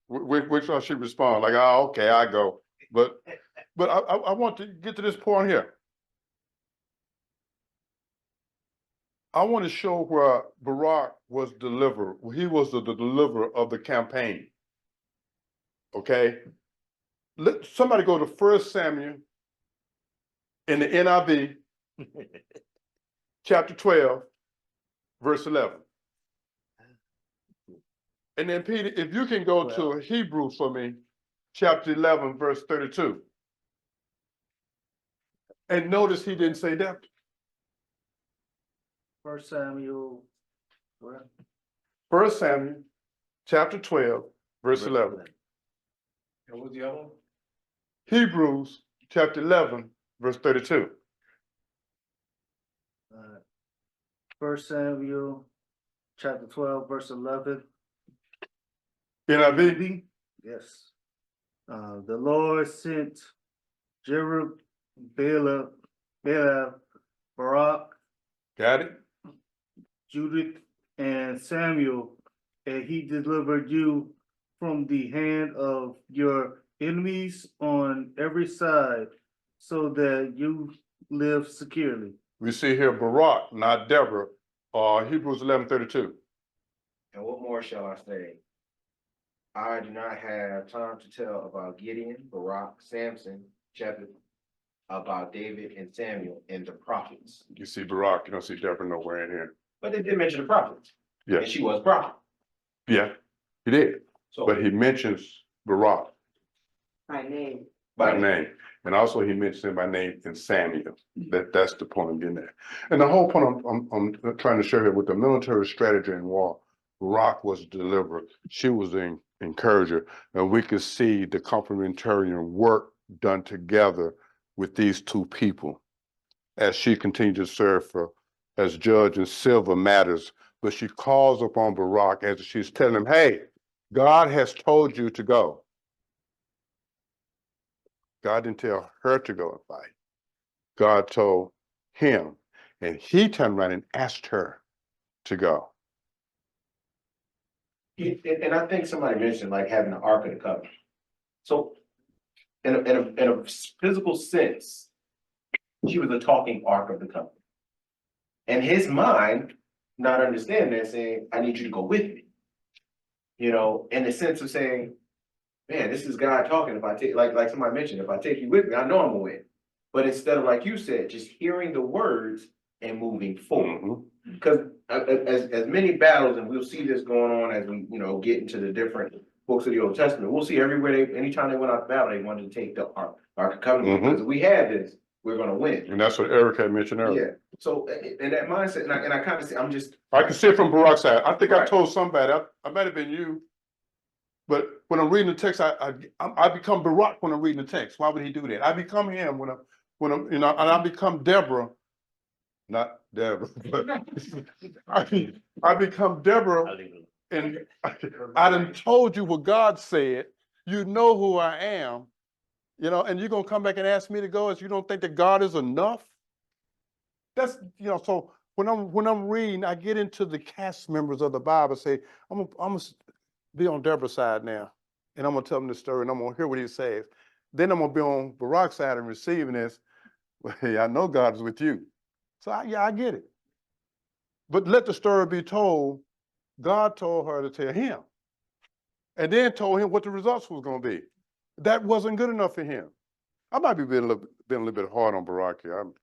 Which how she responds, like, oh, okay, I go. But I want to get to this point here. I want to show where Barak was delivered. He was the deliverer of the campaign. Okay? Let somebody go to 1 Samuel in the NIV, chapter 12, verse 11. And then Peter, if you can go to Hebrews for me, chapter 11, verse 32. And notice he didn't say that. 1 Samuel, what? 1 Samuel, chapter 12, verse 11. And what's the other one? Hebrews, chapter 11, verse 32. 1 Samuel, chapter 12, verse 11. NIV, Yes. The Lord sent Jerubbaal, Barak, got it? Judith, and Samuel, and he delivered you from the hand of your enemies on every side, so that you live securely. We see here Barak, not Deborah, Hebrews 11:32. And what more shall I say? I do not have time to tell about Gideon, Barak, Samson, Jephthah, about David and Samuel and the prophets. You see Barak, you don't see Deborah nowhere in here. But they did mention the prophets. Yeah. And she was a prophet. Yeah, he did. So But he mentions Barak My name. by name. And also he mentions him by name in Samuel. That's the point I'm getting at. And the whole point I'm trying to show here with the military strategy in war, Barak was delivered. She was the encourager. And we could see the complementarian work done together with these two people as she continued to serve as judge in civil matters. But she calls upon Barak as she's telling him, hey, God has told you to go. God didn't tell her to go and fight. God told him, and he turned around and asked her to go. And I think somebody mentioned like having the Ark of the Covenant. So in a physical sense, she was a talking Ark of the Covenant. And his mind, not understanding that, saying, I need you to go with me. You know, in the sense of saying, man, this is God talking. If I take, like somebody mentioned, if I take you with me, I know I'm gonna win. But instead of, like you said, just hearing the words and moving forward. Mhm. Because as many battles, and we'll see this going on as we, get into the different books of the Old Testament, we'll see everywhere anytime they went out to battle, they wanted to take the Ark of Covenant. Because if we had this, we're gonna win. And that's what Eric had mentioned earlier. Yeah, so in that mindset, and I kind of see, I can see it from Barak's side. I think I Right. told somebody, I might have been you, but when I'm reading the text, I become Barak when I'm reading the text. Why would he do that? I become him when I'm, and I become Deborah, not Deborah, but I become Deborah, and I done told you what God said. You know who I am, and you're gonna come back and ask me to go as you don't think that God is enough? That's, so when I'm reading, I get into the cast members of the Bible, say, I'm gonna be on Deborah's side now, and I'm gonna tell them the story, and I'm gonna hear what he says. Then I'm gonna be on Barak's side and receiving this. Well, hey, I know God is with you. So I get it. But let the story be told. God told her to tell him, and then told him what the results was gonna be. That wasn't good enough for him. I might be being a little bit hard on Barak here. I'm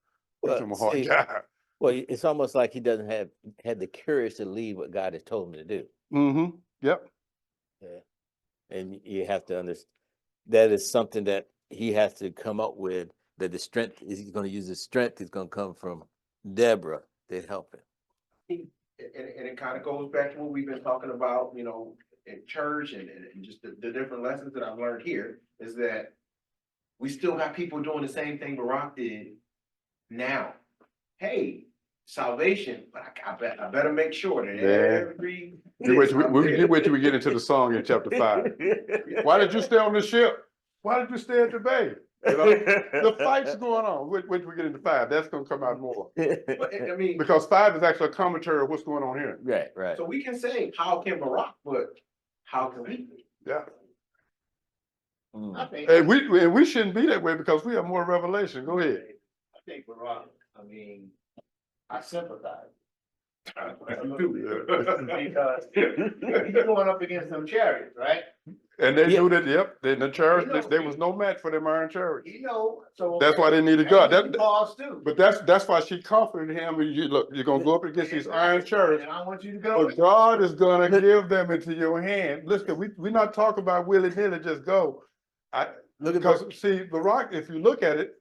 a hard see, guy. well, it's almost like he doesn't had the courage to leave what God has told him to do. Mm-hmm. Yep. Yeah. And you have to understand that is something that he has to come up with, But the strength, he's gonna use the strength is gonna come from Deborah to help him. And it kind of goes back to what we've been talking about, you know, in church and just the different lessons that I've learned here is that we still got people doing the same thing Barak did now. Hey, salvation, but I better make sure that every. You wait till we get into the song in chapter 5. Why did you stay on the ship? Why did you stay at the bay? You know, the fight's going on. Wait till we get into 5. That's gonna come out more. But I mean, Because 5 is actually a commentary of what's going on here. Right, right. so we can say, how can Barak, but how can we? Yeah. Mm. I think, And we shouldn't be that way because we have more revelation. Go ahead. I think Barak, I mean, I sympathize. Because he's going up against them chariots, right? And they Yeah. knew that, yep, in the church, there was no match for them iron chariots. You know, so. That's why they needed God. And Paul's too. But that's why she comforted him. You look, you're gonna go up against these iron chariots. And I want you to go. But God is gonna give them into your hand. Listen, we're not talking about willy-nilly, just go. Look at Because see, Barak, if you look at it,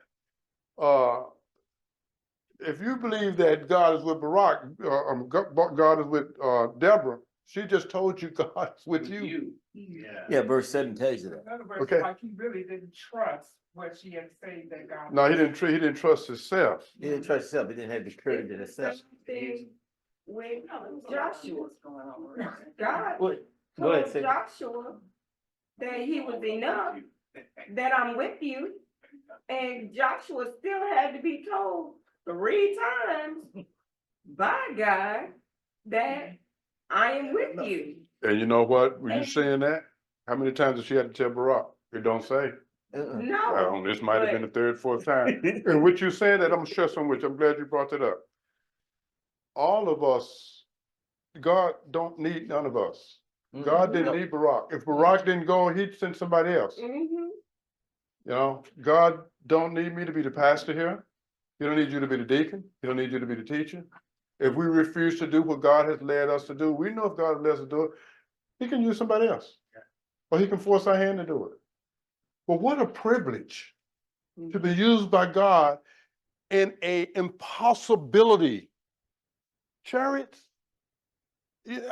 if you believe that God is with Barak, God is with Deborah, she just told you God is with you. Yeah. Yeah, verse 7 tells you that. In other words, Okay. like he really didn't trust what she had said that God. No, he didn't trust himself. He didn't trust himself, he didn't have the courage in himself. Thing with Joshua, God Go ahead, told say. Joshua that he was enough, that I'm with you. And Joshua still had to be told 3 times by God that I am with you. And you know what? Were you saying that? How many times did she have to tell Barak? It don't say. Uh-uh. No. This might have been the 3rd, 4th time. And what you saying that, I'm gonna share some with you. I'm glad you brought that up. All of us, God don't need none of us. God didn't need Barak. If Barak didn't go, he'd send somebody else. Mhm. You know, God don't need me to be the pastor here. He don't need you to be the deacon. He don't need you to be the teacher. If we refuse to do what God has led us to do, we know if God has led us to do it, he can use somebody else. Or he can force our hand to do it. But what a privilege to be used by God in a impossibility. Chariots, yeah,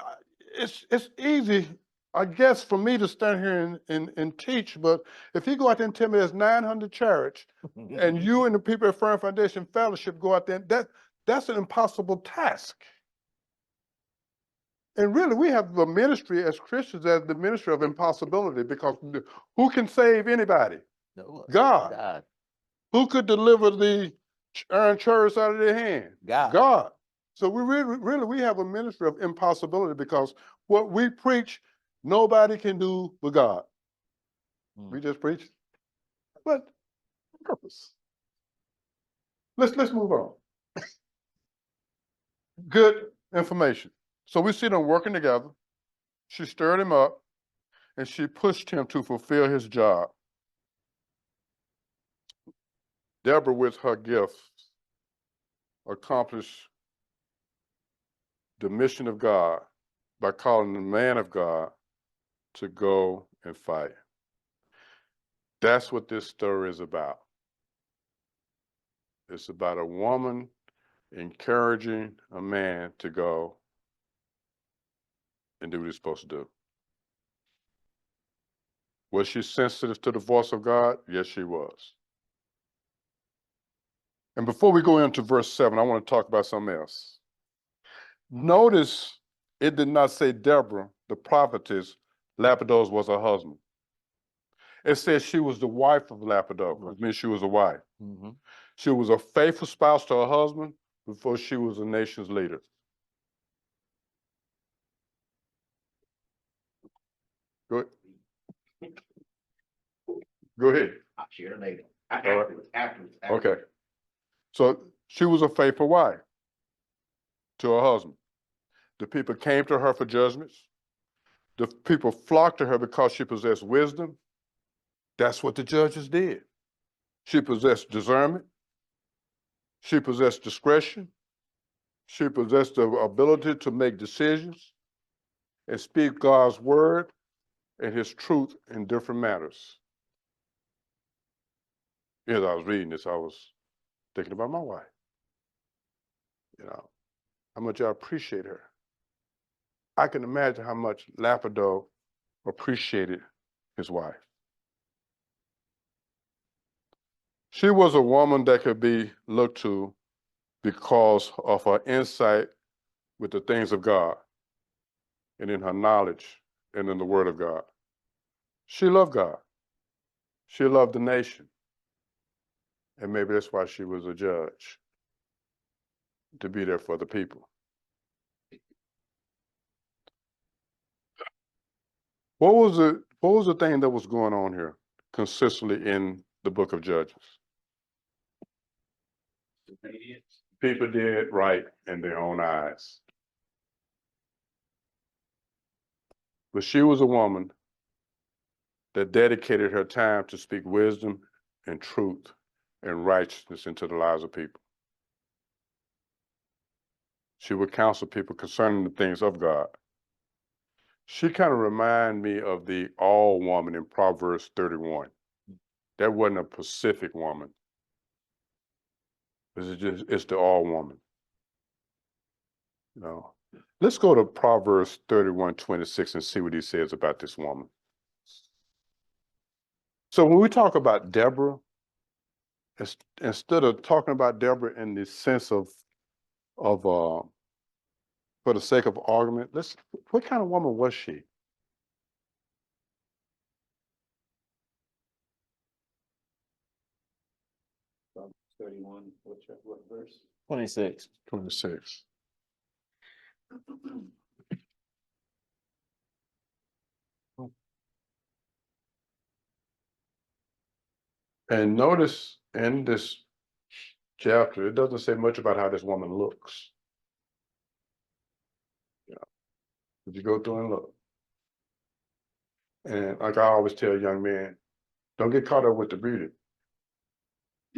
it's easy, I guess, for me to stand here and teach, but if you go out there and tell me there's 900 chariots, and you and the people at Firm Foundation Fellowship go out there, that's an impossible task. And really, we have the ministry as Christians as the ministry of impossibility, because who can save anybody? No, God. God. Who could deliver the iron chariots out of their hand? God. God. So we really, we have a ministry of impossibility, because what we preach, nobody can do but God. We just preach, but purpose. Let's move on. Good information. So we see them working together. She stirred him up, and she pushed him to fulfill his job. Deborah, with her gifts, accomplished the mission of God by calling the man of God to go and fight. That's what this story is about. It's about a woman encouraging a man to go and do what he's supposed to do. Was she sensitive to the voice of God? Yes, she was. And before we go into verse 7, I want to talk about something else. Notice it did not say Deborah, the prophetess, Lapidos was her husband. It says she was the wife of Lapidos, which means she was a wife. Mm-hmm. She was a faithful spouse to her husband before she was a nation's leader. Go ahead. Go ahead. I'll share later. right. Afterwards. Okay. So she was a faithful wife to her husband. The people came to her for judgments. The people flocked to her because she possessed wisdom. That's what the judges did. She possessed discernment. She possessed discretion. She possessed the ability to make decisions and speak God's word and his truth in different matters. as I was reading this, I was thinking about my wife. You know, how much I appreciate her. I can imagine how much Lapido appreciated his wife. She was a woman that could be looked to because of her insight with the things of God and in her knowledge and in the Word of God. She loved God. She loved the nation. And maybe that's why she was a judge, to be there for the people. What was the thing that was going on here consistently in the book of Judges? People did right in their own eyes. But she was a woman that dedicated her time to speak wisdom and truth and righteousness into the lives of people. She would counsel people concerning the things of God. She kind of reminded me of the all woman in Proverbs 31. That wasn't a Pacific woman. It's the all woman. You know. Let's go to Proverbs 31:26 and see what he says about this woman. So when we talk about Deborah, instead of talking about Deborah in the sense of for the sake of argument, what kind of woman was she? Psalm 31, what verse? 26. 26. And notice in this chapter, it doesn't say much about how this woman looks. Yeah. But you go through and look. And like I always tell young men, don't get caught up with the beauty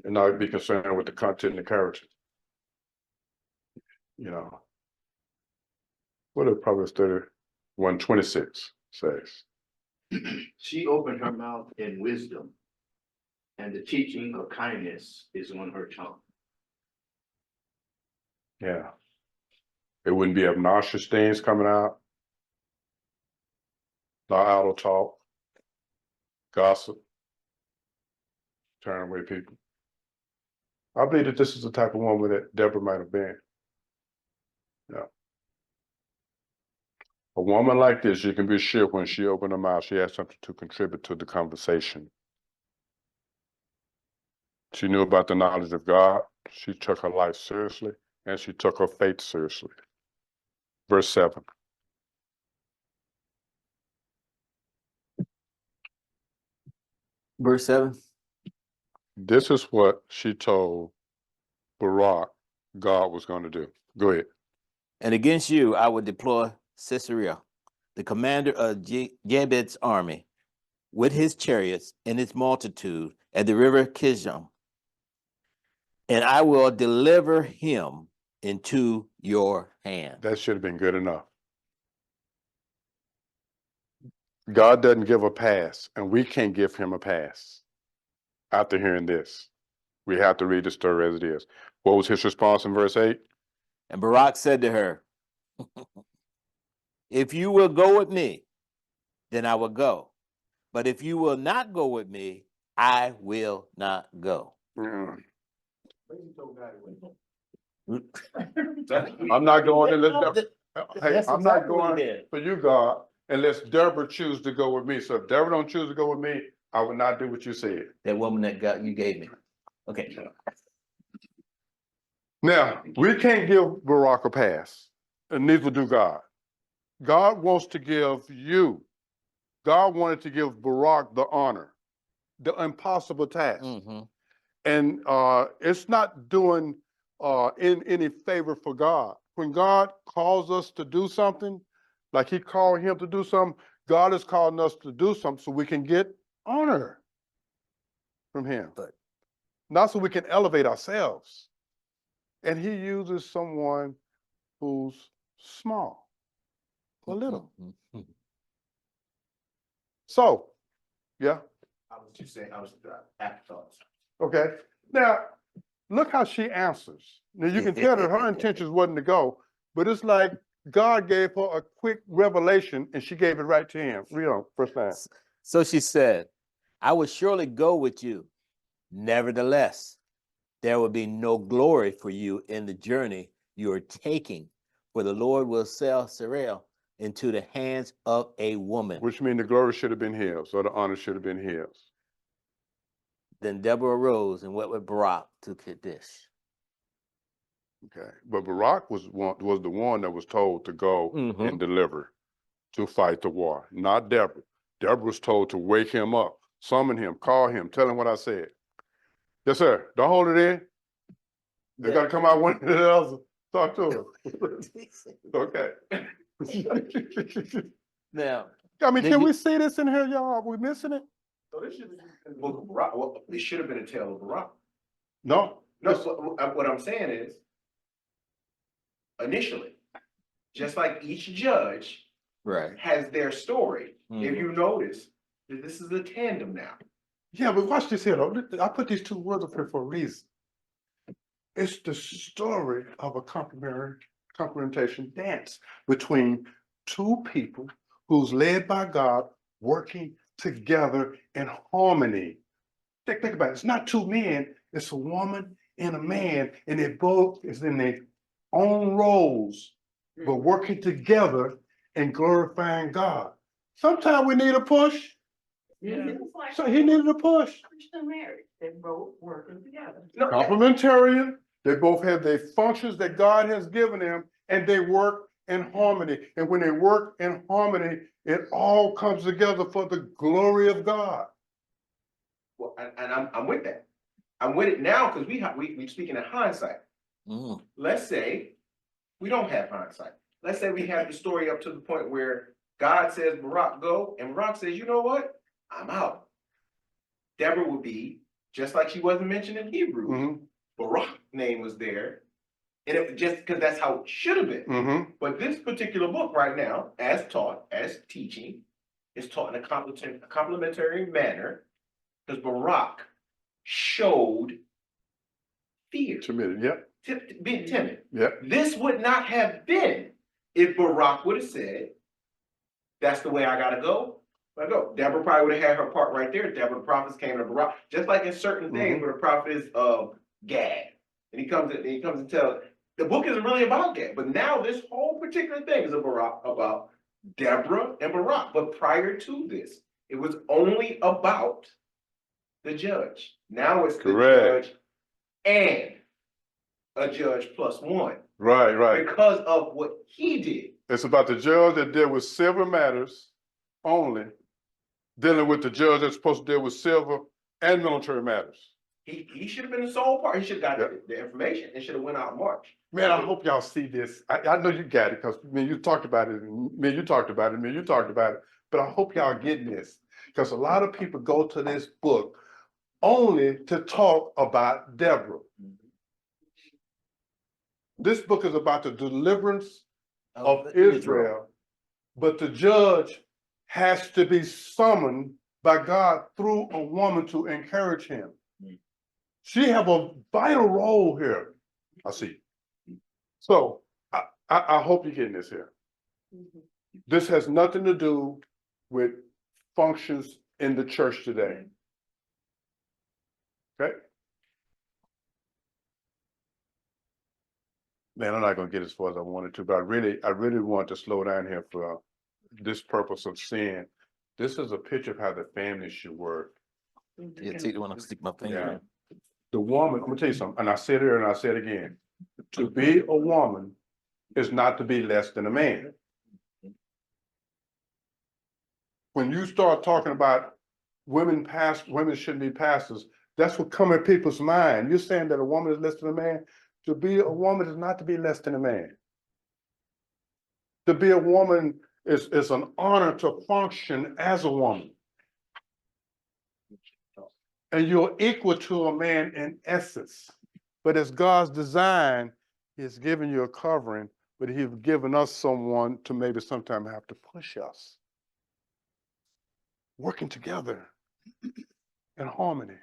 and not be concerned with the content and the character. You know. What did Proverbs 31:26 says? She opened her mouth in wisdom, and the teaching of kindness is on her tongue. Yeah. It wouldn't be obnoxious things coming out. Not idle talk, gossip, turn away people. I believe that this is the type of woman that Deborah might have been. Yeah. A woman like this, you can be sure when she opened her mouth, she had something to contribute to the conversation. She knew about the knowledge of God. She took her life seriously, and she took her faith seriously. Verse 7. Verse 7. This is what she told Barak God was going to do. Go ahead. And against you, I will deploy Sisera, the commander of Jabez's army, with his chariots and its multitude at the river Kishon, and I will deliver him into your hand. That should have been good enough. God doesn't give a pass, and we can't give him a pass. After hearing this, we have to read the story as it is. What was his response in verse 8? And Barak said to her, if you will go with me, then I will go. But if you will not go with me, I will not go. I'm not going unless hey, That's I'm not exactly what he going did. for you, God, unless Deborah chooses to go with me. So if Deborah don't choose to go with me, I will not do what you said. That woman that you gave me. Okay. Now, we can't give Barak a pass, and neither do God. God wants to give you. God wanted to give Barak the honor, the impossible task. Mm-hmm. And it's not doing in any favor for God. When God calls us to do something, like he called him to do something, God is calling us to do something so we can get honor from him. But not so we can elevate ourselves. And he uses someone who's small, or little. So, yeah. I was just saying, I was afterthoughts. Okay, now, look how she answers. Now, you can tell that her intentions wasn't to go, but it's like God gave her a quick revelation and she gave it right to him. Read on, first line. So she said, I will surely go with you. Nevertheless, there will be no glory for you in the journey you are taking, for the Lord will sell Sarah into the hands of a woman. Which means the glory should have been his, or the honor should have been his. Then Deborah arose and went with Barak to Kadesh. Okay, but Barak was the one that was told to go and deliver, to fight the war, not Deborah. Deborah was told to wake him up, summon him, call him, tell him what I said. Yes, sir. Don't hold it in. They got to come out one to the other. Talk to him. Okay. Now, I mean, Did can you- we see this in here, y'all? Are we missing it? So this should have been the book of Barak. Well, it should have been a tale of Barak. No. No, so what I'm saying is, initially, just like each judge right. has their story, if Mhm. you notice, that this is a tandem now. Yeah, but watch this here, though. I put these two words up here for a reason. It's the story of a complementation dance between two people who's led by God, working together in harmony. Think about it. It's not two men, it's a woman and a man, and they both is in their own roles, but working together and glorifying God. Sometimes we need a push. Yeah. So he needed a push. Christian marriage, they both working together. No, Complementarian, they both have their functions that God has given them, and they work in harmony. And when they work in harmony, it all comes together for the glory of God. well, and I'm with that. I'm with it now because we speaking in hindsight. Mm. Let's say we don't have hindsight. Let's say we have the story up to the point where God says, Barak, go, and Barak says, you know what? I'm out. Deborah would be, just like she wasn't mentioned in Hebrew, Mhm, Barak's name was there. And it just because that's how it should have been. mhm. But this particular book right now, as taught, as teaching, is taught in a complementary manner, because Barak showed fear, Timid, yep, being timid. yep. This would not have been if Barak would have said, that's the way I gotta go. I go. Deborah probably would have had her part right there. Deborah, the prophets came to Barak, just like in certain things where the prophet is of Gad. And he comes and tells, the book isn't really about Gad, but now this whole particular thing is about Deborah and Barak. But prior to this, it was only about the judge. Now it's the Correct. judge and a judge plus one Right, right. because of what he did. It's about the judge that deal with civil matters only, dealing with the judge that's supposed to deal with civil and military matters. He should have been the sole part. He should have got Yep. the information and should have went out in March. Man, I hope y'all see this. I know you got it, because you talked about it, and you talked about it, but I hope y'all getting this. Because a lot of people go to this book only to talk about Deborah. This book is about the deliverance of Israel, but the judge has to be summoned by God through a woman to encourage him. She have a vital role here. I see. So I hope you're getting this here. This has nothing to do with functions in the church today. Okay? Man, I'm not gonna get as far as I wanted to, but I really want to slow down here for this purpose of seeing. This is a picture of how the family should work. Yeah, take the one I stick my finger Yeah. in. The woman, I'm gonna tell you something, and I said it and I said it again. To be a woman is not to be less than a man. When you start talking about women shouldn't be pastors, that's what come in people's mind. You're saying that a woman is less than a man? To be a woman is not to be less than a man. To be a woman is an honor to function as a woman. And you're equal to a man in essence. But as God's design, He's given you a covering, but He's given us someone to maybe sometime have to push us. Working together in harmony.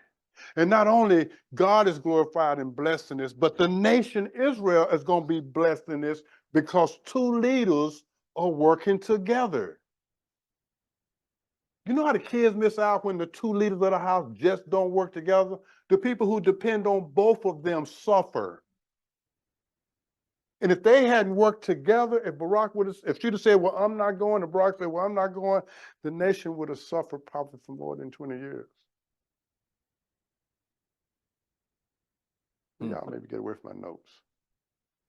And not only God is glorified and blessed in this, but the nation Israel is going to be blessed in this because two leaders are working together. You know how the kids miss out when the two leaders of the house just don't work together? The people who depend on both of them suffer. And if they hadn't worked together, if Barack would have, if she'd have said, well, I'm not going, and Barack said, well, I'm not going, the nation would have suffered probably for more than 20 years. Y'all maybe get away from my notes.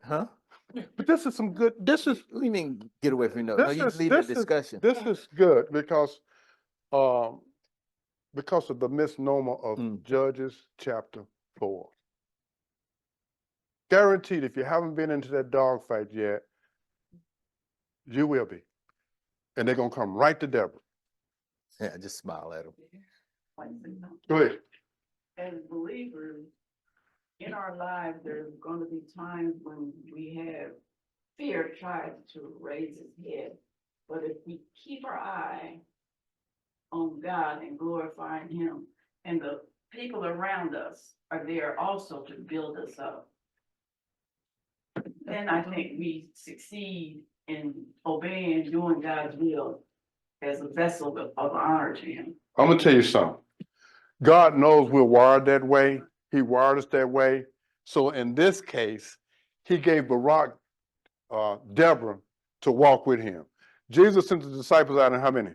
Huh? But this is some good, this is, What do you mean, get away from those? No, this you is, lead the this is, discussion. this is good because of the misnomer of Judges chapter 4. Guaranteed, if you haven't been into that dogfight yet, you will be. And they're gonna come right to Deborah. Yeah, just smile at him. Go ahead. As believers, in our lives, there's gonna be times when we have fear tries to raise its head. But if we keep our eye on God and glorifying Him, and the people around us are there also to build us up, then I think we succeed in obeying, doing God's will as a vessel of honor to Him. I'm gonna tell you something. God knows we're wired that way. He wired us that way. So in this case, he gave Barack, Deborah to walk with him. Jesus sent the disciples out in how many?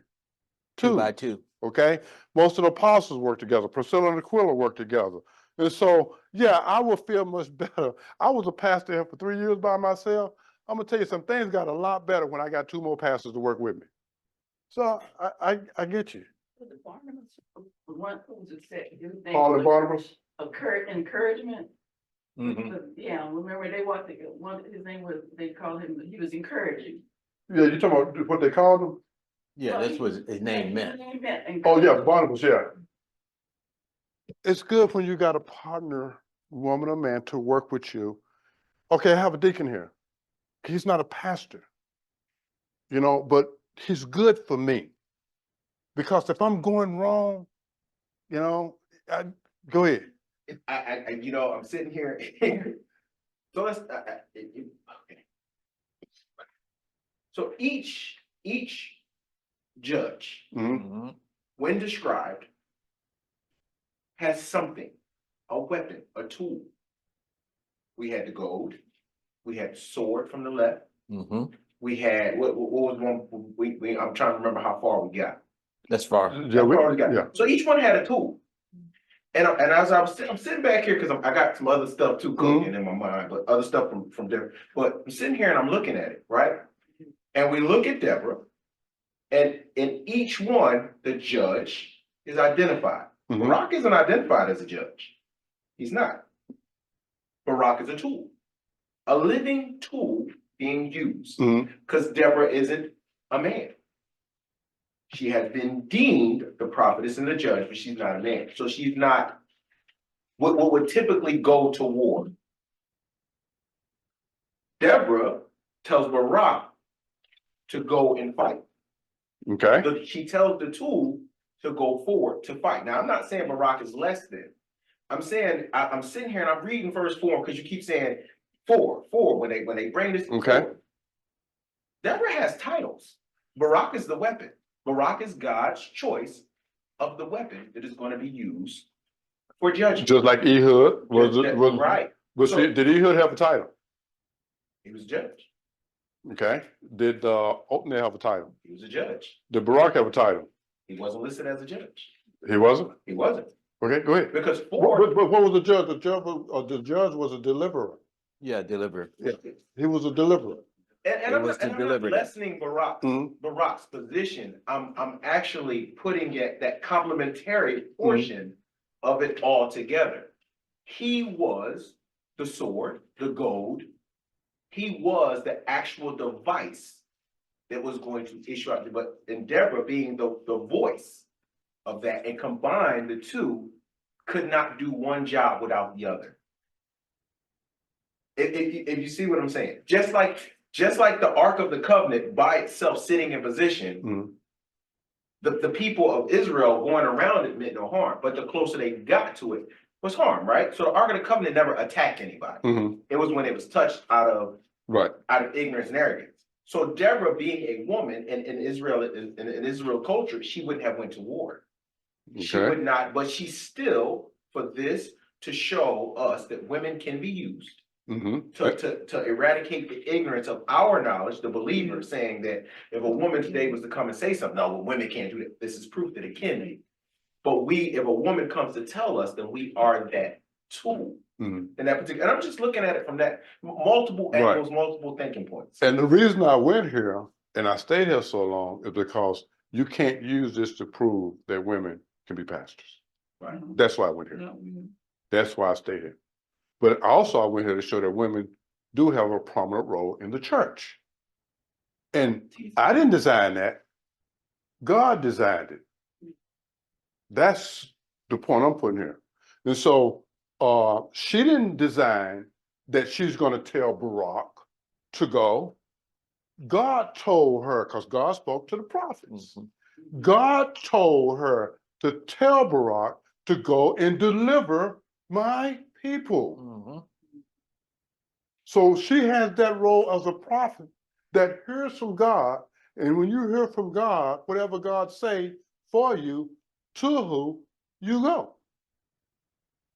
2 by 2. Okay? Most of the apostles worked together. Priscilla and Aquila worked together. And so, yeah, I would feel much better. I was a pastor here for 3 years by myself. I'm gonna tell you some things got a lot better when I got 2 more pastors to work with me. So I get you. The Barnabas, the one who was said, Paul and Barnabas? encouragement. Mhm. But, yeah, remember they walked, his name was, they called him, he was encouraging. Yeah, you talking about what they called them? Yeah, that's what his name meant. Oh, yeah, Barnabas, yeah. It's good when you got a partner, woman or man, to work with you. Okay, I have a deacon here. He's not a pastor, you know, but he's good for me. Because if I'm going wrong, you know, go ahead. You know, I'm sitting here. So let's, okay. So each judge, Mhm. when described, has something, a weapon, a tool. We had the gold, we had the sword from the left, we had, what was one, I'm trying to remember how far we got. That's far. Yeah, How far we got. yeah. So each one had a tool. And as I'm sitting back here, because I got some other stuff too cooking in my mind, but other stuff from different, but I'm sitting here and I'm looking at it, right? And we look at Deborah, and in each one, the judge is identified. Barack isn't identified as a judge. He's not. Barack is a tool, a living tool being used, because Deborah isn't a man. She has been deemed the prophetess and the judge, but she's not a man. So she's not what would typically go to war. Deborah tells Barack to go and fight. Okay. She tells the tool to go forward to fight. Now, I'm not saying Barack is less than. I'm saying I'm sitting here and I'm reading verse 4 because you keep saying 4 when they bring this. Okay. Forward. Deborah has titles. Barack is the weapon. Barack is God's choice of the weapon that is going to be used for judgment. Just like Ehud was right. Did Ehud have a title? He was a judge. Okay. Did Othniel have a title? He was a judge. Did Barack have a title? He wasn't listed as a judge. He wasn't? He wasn't. Okay, go ahead. Because what was the judge? The judge was a deliverer. Yeah, deliverer. Yeah. He was a deliverer. And I'm not lessening Mm-hmm. Barack's position. I'm actually putting it that complementary portion of it all together. He was the sword, the gold. He was the actual device that was going to issue out. But Deborah being the voice of that, and combined the two, could not do one job without the other. If you see what I'm saying, just like the Ark of the Covenant by itself sitting in position, the people of Israel going around it meant no harm, but the closer they got to it was harm, right? So the Ark of the Covenant never attacked anybody. Mhm. It was when it was touched out Right. of ignorance and arrogance. So Deborah, being a woman in Israel, in Israel culture, she wouldn't have went to war. She Okay. would not, but she still, for this to show us that women can be used Mm-hmm. to eradicate the ignorance of our knowledge, the believer, saying that if a woman today was to come and say something, no, well, women can't do that. This is proof that it can be. But if a woman comes to tell us, then we are that tool Mhm. in that particular, and I'm just looking at it from that multiple Right. angles, multiple thinking points. And the reason I went here and I stayed here so long is because you can't use this to prove that women can be pastors. Right. That's why I went here. No, mm, That's why I stayed here. But also I went here to show that women do have a prominent role in the church. And I didn't design that. God designed it. That's the point I'm putting here. And so she didn't design that she's going to tell Barak to go. God told her, because God spoke to the prophets. God told her to tell Barak to go and deliver my people. Mhm. So she has that role as a prophet that hears from God. And when you hear from God, whatever God say for you, to who you go.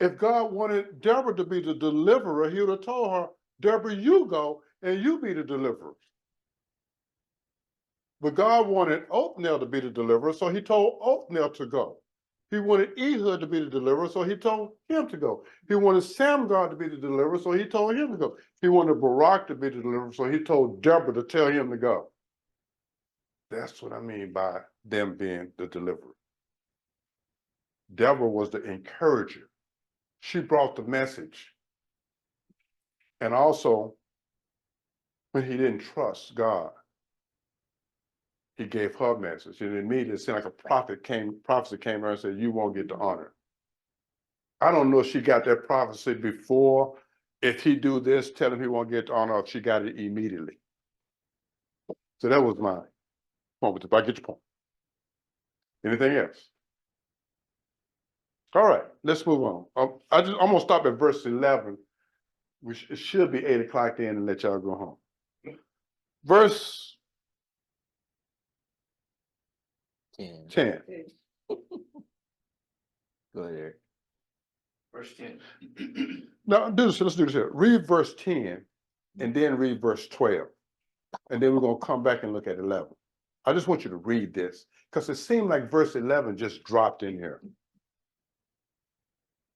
If God wanted Deborah to be the deliverer, he would have told her, Deborah, you go and you be the deliverer. But God wanted Othniel to be the deliverer, so he told Othniel to go. He wanted Ehud to be the deliverer, so he told him to go. He wanted Samgar to be the deliverer, so he told him to go. He wanted Barak to be the deliverer, so he told Deborah to tell him to go. That's what I mean by them being the deliverer. Deborah was the encourager. She brought the message. And also, when he didn't trust God, he gave her message. And immediately it seemed like a prophecy came to her and said, you won't get the honor. I don't know if she got that prophecy before. If he do this, tell him he won't get the honor, if she got it immediately. So that was my point. But I get your point. Anything else? All right, let's move on. I'm gonna stop at verse 11. It should be 8 o'clock then and let y'all go home. Verse 10. 10. Go ahead, Eric. Verse 10. Now, let's do this here. Read verse 10 and then read verse 12. And then we're going to come back and look at 11. I just want you to read this because it seemed like verse 11 just dropped in here.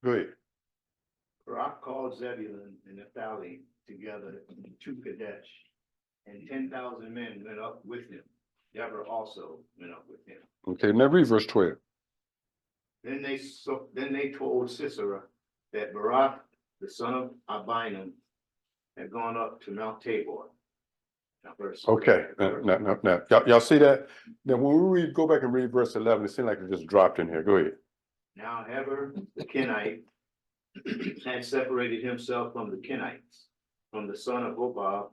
Go ahead. Barak called Zebulun and Naphtali together to Kadesh, and 10,000 men went up with him. Deborah also went up with him. Okay, now read verse 12. Then they told Sisera that Barak, the son of Abinadab, had gone up to Mount Tabor. Now, Okay, now, y'all see that? Now, when we go back and read verse 11, it seemed like it just dropped in here. Go ahead. Now Heber the Kenite had separated himself from the Kenites, from the son of Hobab,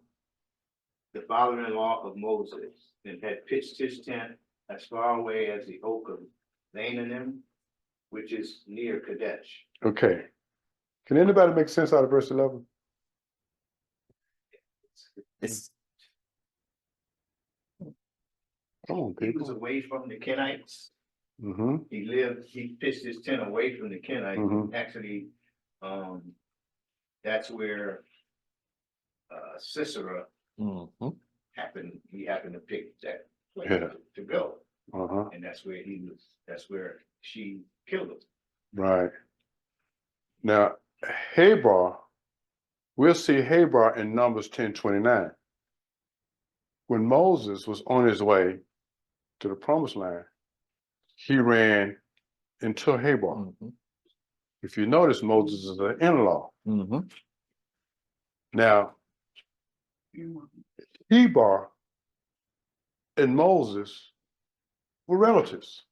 the father-in-law of Moses, and had pitched his tent as far away as the oak of Zaananim, which is near Kadesh. Okay. Can anybody make sense out of verse 11? It's Come on, He was people. away from the Kenites. Mm-hmm. He pitched his tent away from the Kenites. Mhm. Actually, that's where Sisera mhm. he happened to pick that place Yeah. to go. Uh-huh. And that's where she killed him. Right. Now, Habar, we'll see Habar in Numbers 10:29. When Moses was on his way to the promised land, he ran into Habar. Mhm. If you notice, Moses is an in-law. Mhm. Now, Heber and Moses were relatives,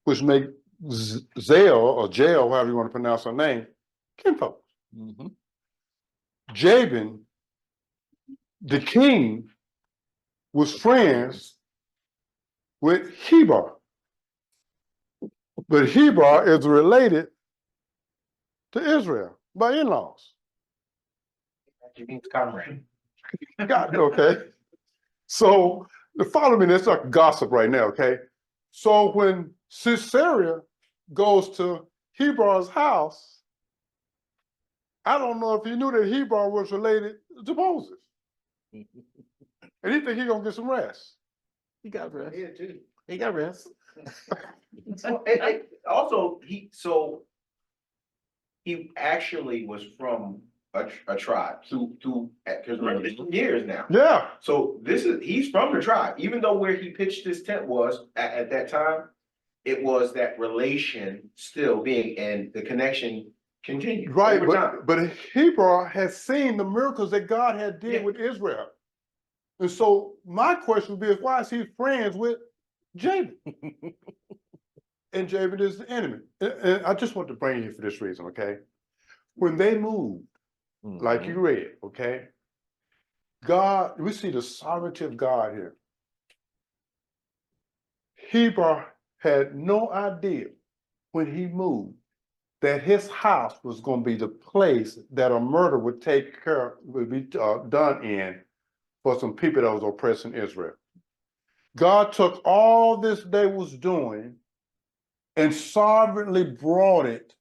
which make Zael or Jael, however you want to pronounce her name, kinfolk. Mhm. Jabin, the king, was friends with Heber, But Heber is related to Israel by in-laws. You mean comrade. Got it, okay? So, follow me, let's talk gossip right now, okay? So when Sisera goes to Heber's house, I don't know if he knew that Heber was related to Moses. And he think he gonna get some rest. He got rest. Yeah, too. He got rest. Also, he actually was from a tribe because remember, it's years now. Yeah, So he's from the tribe, even though where he pitched his tent was at that time, it was that relation still being, and the connection continued right, over time. but Heber has seen the miracles that God had did Yeah. with Israel. And so my question would be, is why is he friends with Jabin? And Jabin is the enemy. And I just want to bring you for this reason, okay? When they moved, like you read, okay? God, we see the sovereignty of God here. Heber had no idea when he moved that his house was going to be the place that a murder would be done in for some people that was oppressing Israel. God took all this they was doing and sovereignly brought it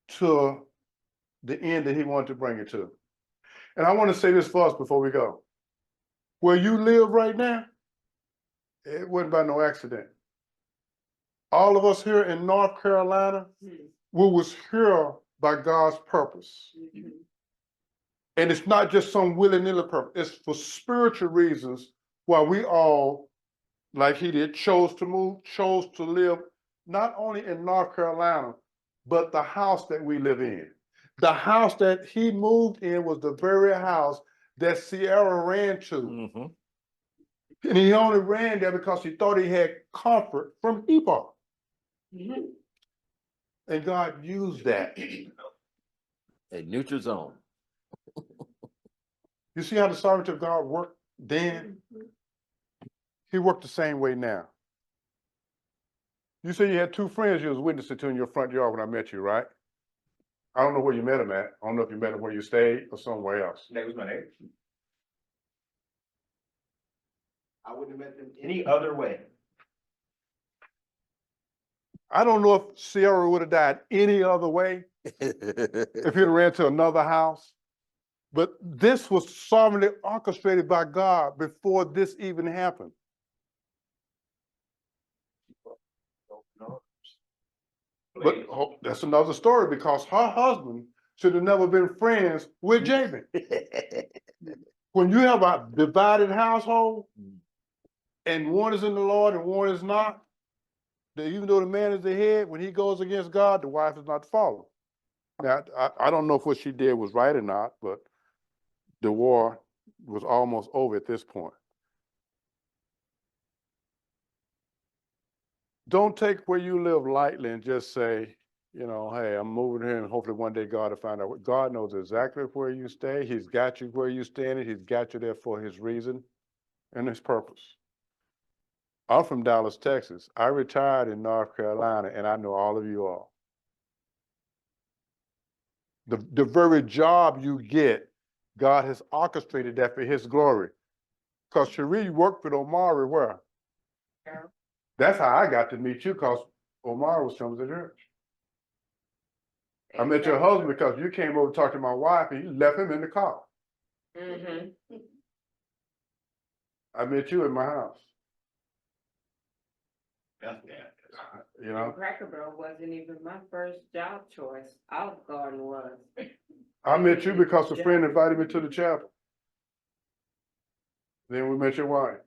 to the end that he wanted to bring it to. And I want to say this for us before we go. Where you live right now, it wasn't by no accident. All of us here in North Carolina, we was here by God's purpose. And it's not just some willy-nilly purpose. It's for spiritual reasons why we all, like he did, chose to live not only in North Carolina, but the house that we live in. The house that he moved in was the very house that Sierra ran to. And he only ran there because he thought he had comfort from Heber. And God used that. A neutral zone. You see how the sovereignty of God worked then? He worked the same way now. You said you had two friends you was witnessing to in your front yard when I met you, right? I don't know where you met them at. I don't know if you met them where you stayed or somewhere else. That was my name. I wouldn't have met them any other way. I don't know if Sierra would have died any other way if he'd ran to another house. But this was sovereignly orchestrated by God before this even happened. But that's another story because her husband should have never been friends with Jabin. When you have a divided household and one is in the Lord and one is not, that even though the man is the head, when he goes against God, the wife is not to follow. Now, I don't know if what she did was right or not, but the war was almost over at this point. Don't take where you live lightly and just say, you know, hey, I'm moving here and hopefully one day God will find out. God knows exactly where you stay. He's got you where you stand. He's got you there for his reason and his purpose. I'm from Dallas, Texas. I retired in North Carolina and I know all of you all. The very job you get, God has orchestrated that for his glory. Because Cherie worked with Omari where? That's how I got to meet you, because Omari was from the church. I met your husband because you came over to talk to my wife and you left him in the car. I met you in my house. You know? Cracker Barrel wasn't even my first job choice. Olive Garden was. I met you because a friend invited me to the chapel. Then we met your wife.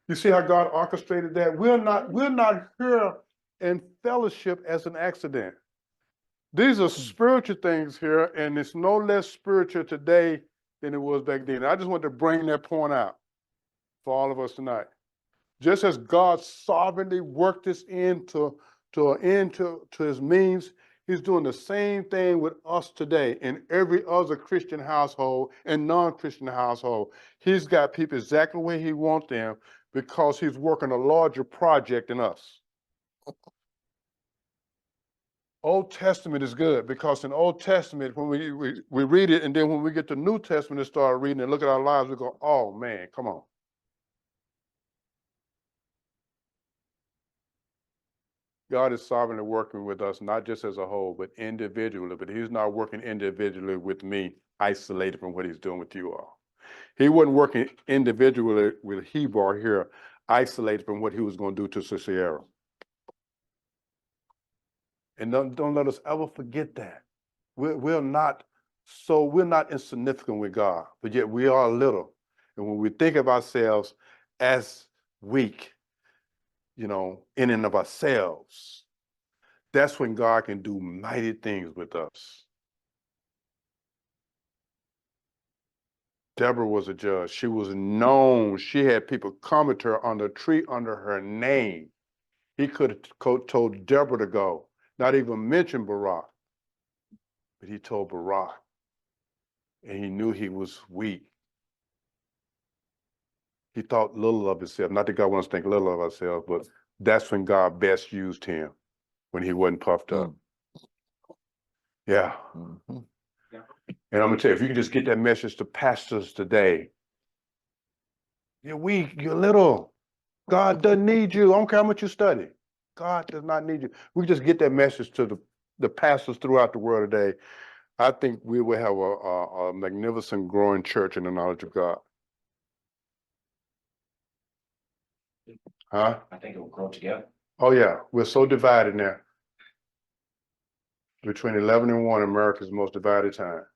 You see how God orchestrated that? We're not here in fellowship as an accident. These are spiritual things here, and it's no less spiritual today than it was back then. I just want to bring that point out for all of us tonight. Just as God sovereignly worked this into his means, he's doing the same thing with us today in every other Christian household and non-Christian household. He's got people exactly where he wants them because he's working a larger project than us. Old Testament is good because in Old Testament, when we read it, and then when we get to New Testament and start reading and look at our lives, we go, oh man, come on. God is sovereignly working with us, not just as a whole, but individually. But he's not working individually with me, isolated from what he's doing with you all. He wasn't working individually with Heber here, isolated from what he was going to do to Sisera. And don't let us ever forget that. We're not insignificant with God, but yet we are little. And when we think of ourselves as weak, you know, in and of ourselves, that's when God can do mighty things with us. Deborah was a judge. She was known. She had people coming to her on the tree under her name. He could have told Deborah to go, not even mention Barak. But he told Barak, and he knew he was weak. He thought little of himself. Not that God wants us to think little of ourselves, but that's when God best used him, when he wasn't puffed up. Yeah. Mhm. And I'm gonna tell you, if you can just get that message to pastors today, you're weak, you're little. God doesn't need you. I don't care how much you study. God does not need you. We just get that message to the pastors throughout the world today. I think we will have a magnificent growing church in the knowledge of God. Huh? I think it will grow together. Oh yeah, we're so divided now. Between 11 and 1, America's most divided time.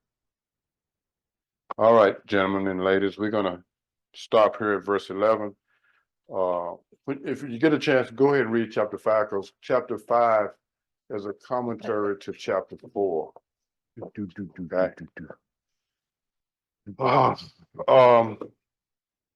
All right, gentlemen and ladies, we're gonna stop here at verse 11. If you get a chance, go ahead and read chapter 5, because chapter 5 is a commentary to chapter 4.